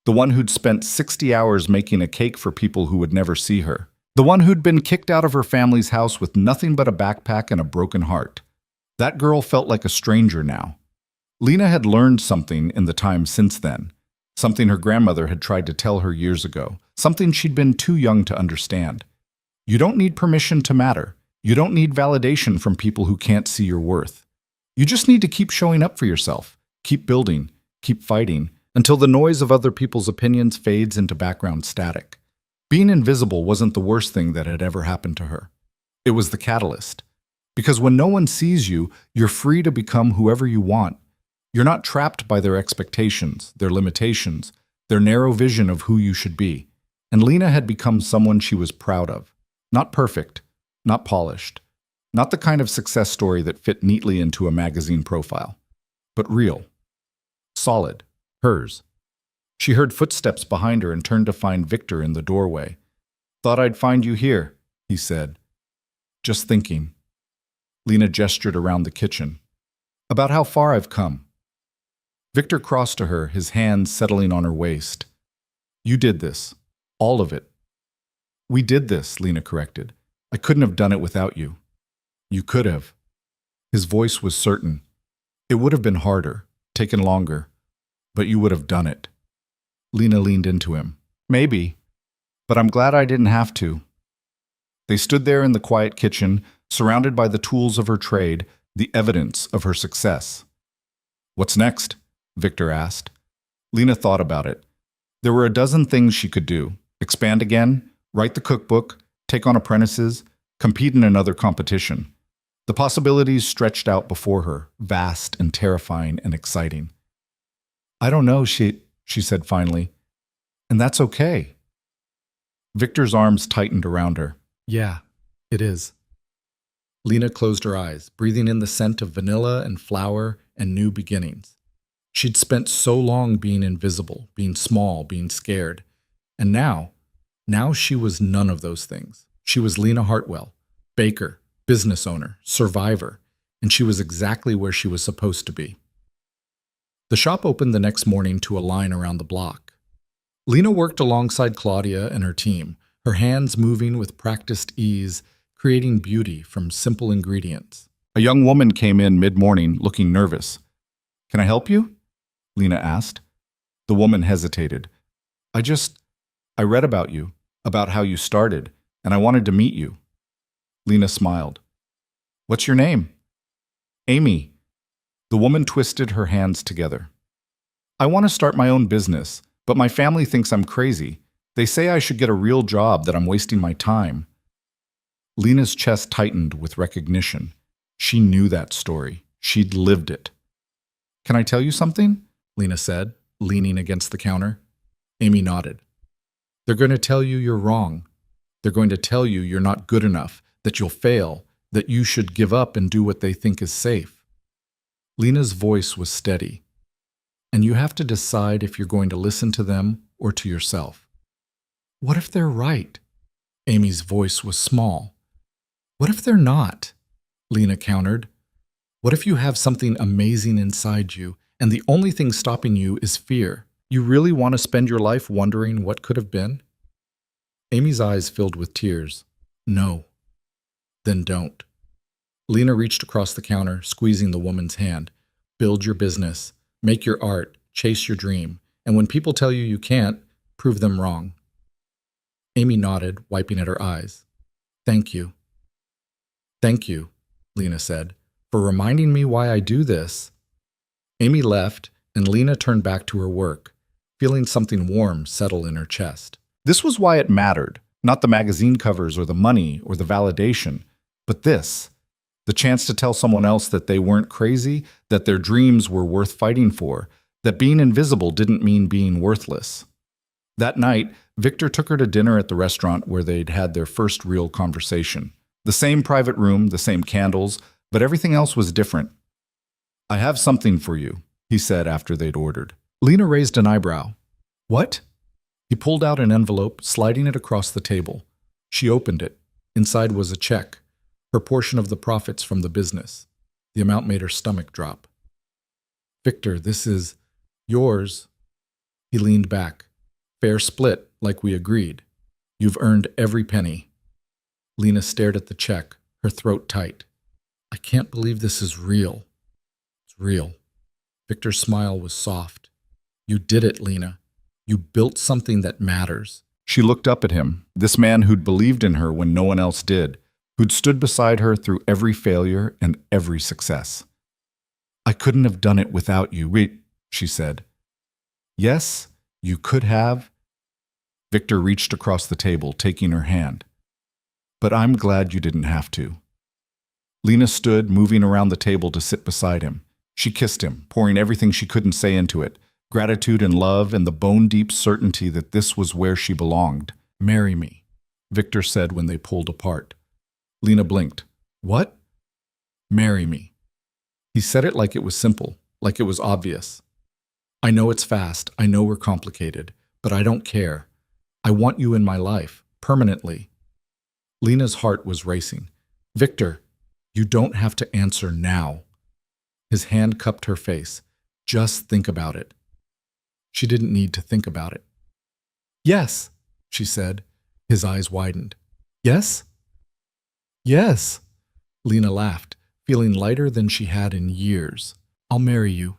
the one who'd spent 60 hours making a cake for people who would never see her, the one who'd been kicked out of her family's house with nothing but a backpack and a broken heart. That girl felt like a stranger now. Lena had learned something in the time since then, something her grandmother had tried to tell her years ago, something she'd been too young to understand. You don't need permission to matter. You don't need validation from people who can't see your worth. You just need to keep showing up for yourself, keep building, keep fighting, until the noise of other people's opinions fades into background static. Being invisible wasn't the worst thing that had ever happened to her. It was the catalyst. Because when no one sees you, you're free to become whoever you want. You're not trapped by their expectations, their limitations, their narrow vision of who you should be. And Lena had become someone she was proud of. Not perfect, not polished, not the kind of success story that fit neatly into a magazine profile, but real, solid, hers. She heard footsteps behind her and turned to find Victor in the doorway. "Thought I'd find you here," he said. "Just thinking." Lena gestured around the kitchen. "About how far I've come." Victor crossed to her, his hands settling on her waist. "You did this. All of it." "We did this," Lena corrected. "I couldn't have done it without you." "You could have." His voice was certain. "It would have been harder, taken longer, but you would have done it." Lena leaned into him. "Maybe, but I'm glad I didn't have to." They stood there in the quiet kitchen, surrounded by the tools of her trade, the evidence of her success. "What's next?" Victor asked. Lena thought about it. There were a dozen things she could do. Expand again, write the cookbook, take on apprentices, compete in another competition. The possibilities stretched out before her, vast and terrifying and exciting. "I don't know," she said finally. "And that's okay." Victor's arms tightened around her. "Yeah, it is." Lena closed her eyes, breathing in the scent of vanilla and flour and new beginnings. She'd spent so long being invisible, being small, being scared. And now she was none of those things. She was Lena Hartwell, baker, business owner, survivor, and she was exactly where she was supposed to be. The shop opened the next morning to a line around the block. Lena worked alongside Claudia and her team, her hands moving with practiced ease, creating beauty from simple ingredients. A young woman came in mid-morning, looking nervous. "Can I help you?" Lena asked. The woman hesitated. I read about you, about how you started, and I wanted to meet you." Lena smiled. "What's your name?" "Amy." The woman twisted her hands together. "I want to start my own business, but my family thinks I'm crazy. They say I should get a real job, that I'm wasting my time." Lena's chest tightened with recognition. She knew that story. She'd lived it. "Can I tell you something?" Lena said, leaning against the counter. Amy nodded. "They're going to tell you you're wrong. They're going to tell you you're not good enough, that you'll fail, that you should give up and do what they think is safe." Lena's voice was steady. "And you have to decide if you're going to listen to them or to yourself." "What if they're right?" Amy's voice was small. "What if they're not?" Lena countered. "What if you have something amazing inside you, and the only thing stopping you is fear? You really want to spend your life wondering what could have been?" Amy's eyes filled with tears. "No." "Then don't." Lena reached across the counter, squeezing the woman's hand. "Build your business, make your art, chase your dream, and when people tell you you can't, prove them wrong." Amy nodded, wiping at her eyes. "Thank you." "Thank you," Lena said, "for reminding me why I do this." Amy left, and Lena turned back to her work, feeling something warm settle in her chest. This was why it mattered, not the magazine covers or the money or the validation, but this, the chance to tell someone else that they weren't crazy, that their dreams were worth fighting for, that being invisible didn't mean being worthless. That night, Victor took her to dinner at the restaurant where they'd had their first real conversation. The same private room, the same candles, but everything else was different. "I have something for you," he said after they'd ordered. Lena raised an eyebrow. "What?" He pulled out an envelope, sliding it across the table. She opened it. Inside was a check, her portion of the profits from the business. The amount made her stomach drop. "Victor, this is yours." He leaned back. "Fair split, like we agreed. You've earned every penny." Lena stared at the check, her throat tight. "I can't believe this is real." "It's real." Victor's smile was soft. "You did it, Lena. You built something that matters." She looked up at him, this man who'd believed in her when no one else did, who'd stood beside her through every failure and every success. "I couldn't have done it without you," she said. "Yes, you could have." Victor reached across the table, taking her hand. "But I'm glad you didn't have to." Lena stood, moving around the table to sit beside him. She kissed him, pouring everything she couldn't say into it, gratitude and love and the bone-deep certainty that this was where she belonged. "Marry me," Victor said when they pulled apart. Lena blinked. "What?" "Marry me." He said it like it was simple, like it was obvious. "I know it's fast, I know we're complicated, but I don't care. I want you in my life, permanently." Lena's heart was racing. "Victor, you don't have to answer now." His hand cupped her face. "Just think about it." She didn't need to think about it. "Yes," she said. His eyes widened. "Yes?" "Yes." Lena laughed, feeling lighter than she had in years. "I'll marry you."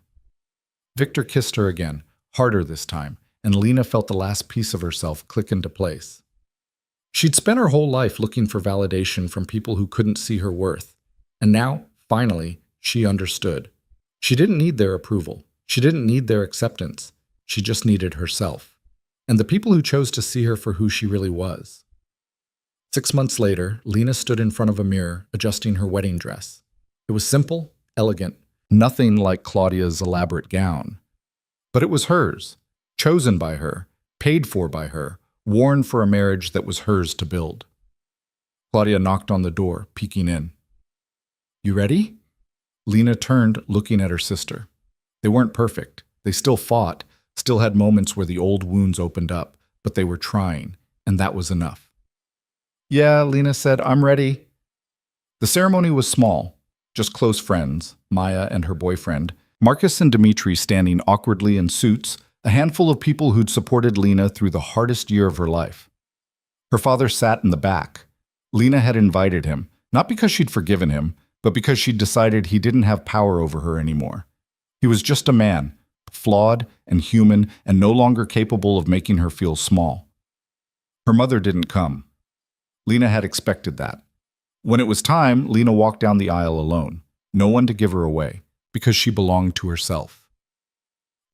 Victor kissed her again, harder this time, and Lena felt the last piece of herself click into place. She'd spent her whole life looking for validation from people who couldn't see her worth. And now, finally, she understood. She didn't need their approval. She didn't need their acceptance. She just needed herself. And the people who chose to see her for who she really was. 6 months later, Lena stood in front of a mirror, adjusting her wedding dress. It was simple, elegant, nothing like Claudia's elaborate gown. But it was hers, chosen by her, paid for by her, worn for a marriage that was hers to build. Claudia knocked on the door, peeking in. "You ready?" Lena turned, looking at her sister. They weren't perfect. They still fought, still had moments where the old wounds opened up, but they were trying, and that was enough. "Yeah," Lena said, "I'm ready." The ceremony was small, just close friends, Maya and her boyfriend, Marcus and Dimitri standing awkwardly in suits, a handful of people who'd supported Lena through the hardest year of her life. Her father sat in the back. Lena had invited him, not because she'd forgiven him, but because she'd decided he didn't have power over her anymore. He was just a man, flawed and human and no longer capable of making her feel small. Her mother didn't come. Lena had expected that. When it was time, Lena walked down the aisle alone, no one to give her away, because she belonged to herself.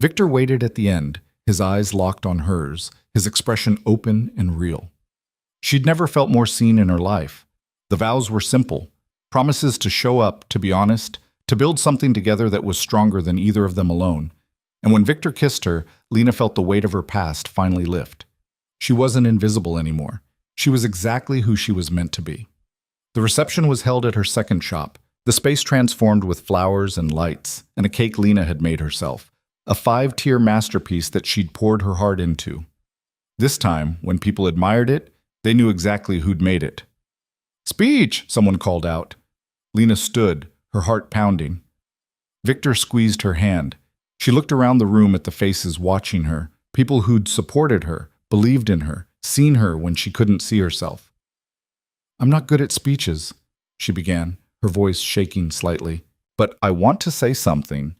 Victor waited at the end, his eyes locked on hers, his expression open and real. She'd never felt more seen in her life. The vows were simple, promises to show up, to be honest, to build something together that was stronger than either of them alone. And when Victor kissed her, Lena felt the weight of her past finally lift. She wasn't invisible anymore. She was exactly who she was meant to be. The reception was held at her second shop, the space transformed with flowers and lights, and a cake Lena had made herself, a 5-tier masterpiece that she'd poured her heart into. This time, when people admired it, they knew exactly who'd made it. "Speech!" someone called out. Lena stood, her heart pounding. Victor squeezed her hand. She looked around the room at the faces watching her, people who'd supported her, believed in her, seen her when she couldn't see herself. "I'm not good at speeches," she began, her voice shaking slightly. "But I want to say something."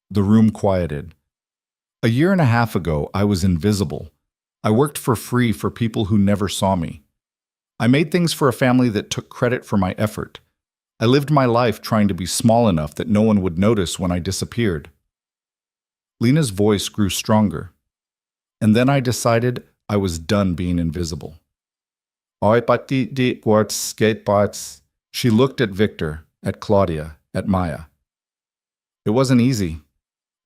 The room quieted. "A year and a half ago, I was invisible. I worked for free for people who never saw me. I made things for a family that took credit for my effort. I lived my life trying to be small enough that no one would notice when I disappeared." Lena's voice grew stronger. "And then I decided I was done being invisible." She looked at Victor, at Claudia, at Maya. "It wasn't easy.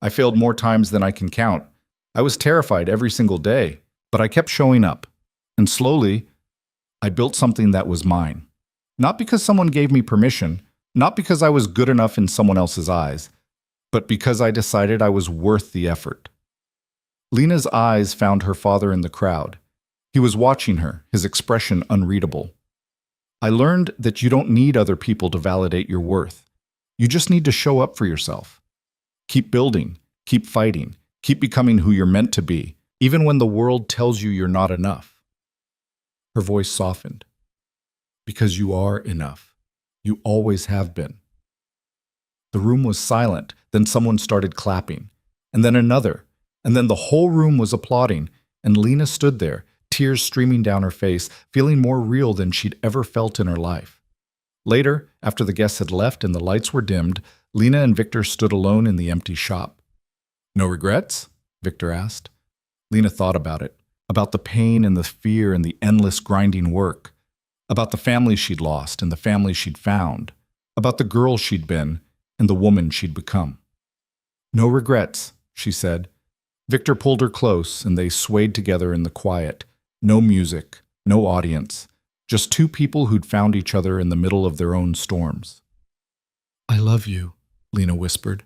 I failed more times than I can count. I was terrified every single day, but I kept showing up. And slowly, I built something that was mine. Not because someone gave me permission, not because I was good enough in someone else's eyes, but because I decided I was worth the effort. Lena's eyes found her father in the crowd. He was watching her, his expression unreadable. I learned that you don't need other people to validate your worth. You just need to show up for yourself. Keep building, keep fighting, keep becoming who you're meant to be, even when the world tells you you're not enough. Her voice softened. Because you are enough. You always have been. The room was silent, then someone started clapping, and then another, and then the whole room was applauding, and Lena stood there, tears streaming down her face, feeling more real than she'd ever felt in her life. Later, after the guests had left and the lights were dimmed, Lena and Victor stood alone in the empty shop. No regrets? Victor asked. Lena thought about it, about the pain and the fear and the endless grinding work, about the family she'd lost and the family she'd found, about the girl she'd been and the woman she'd become. No regrets, she said. Victor pulled her close and they swayed together in the quiet. No music, no audience, just two people who'd found each other in the middle of their own storms. I love you, Lena whispered.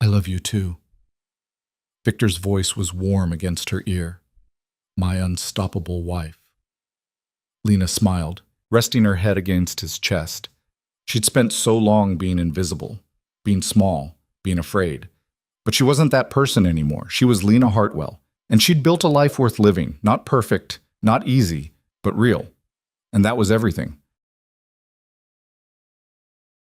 I love you too. Victor's voice was warm against her ear. My unstoppable wife. Lena smiled, resting her head against his chest. She'd spent so long being invisible, being small, being afraid. But she wasn't that person anymore. She was Lena Hartwell, and she'd built a life worth living, not perfect, not easy, but real. And that was everything.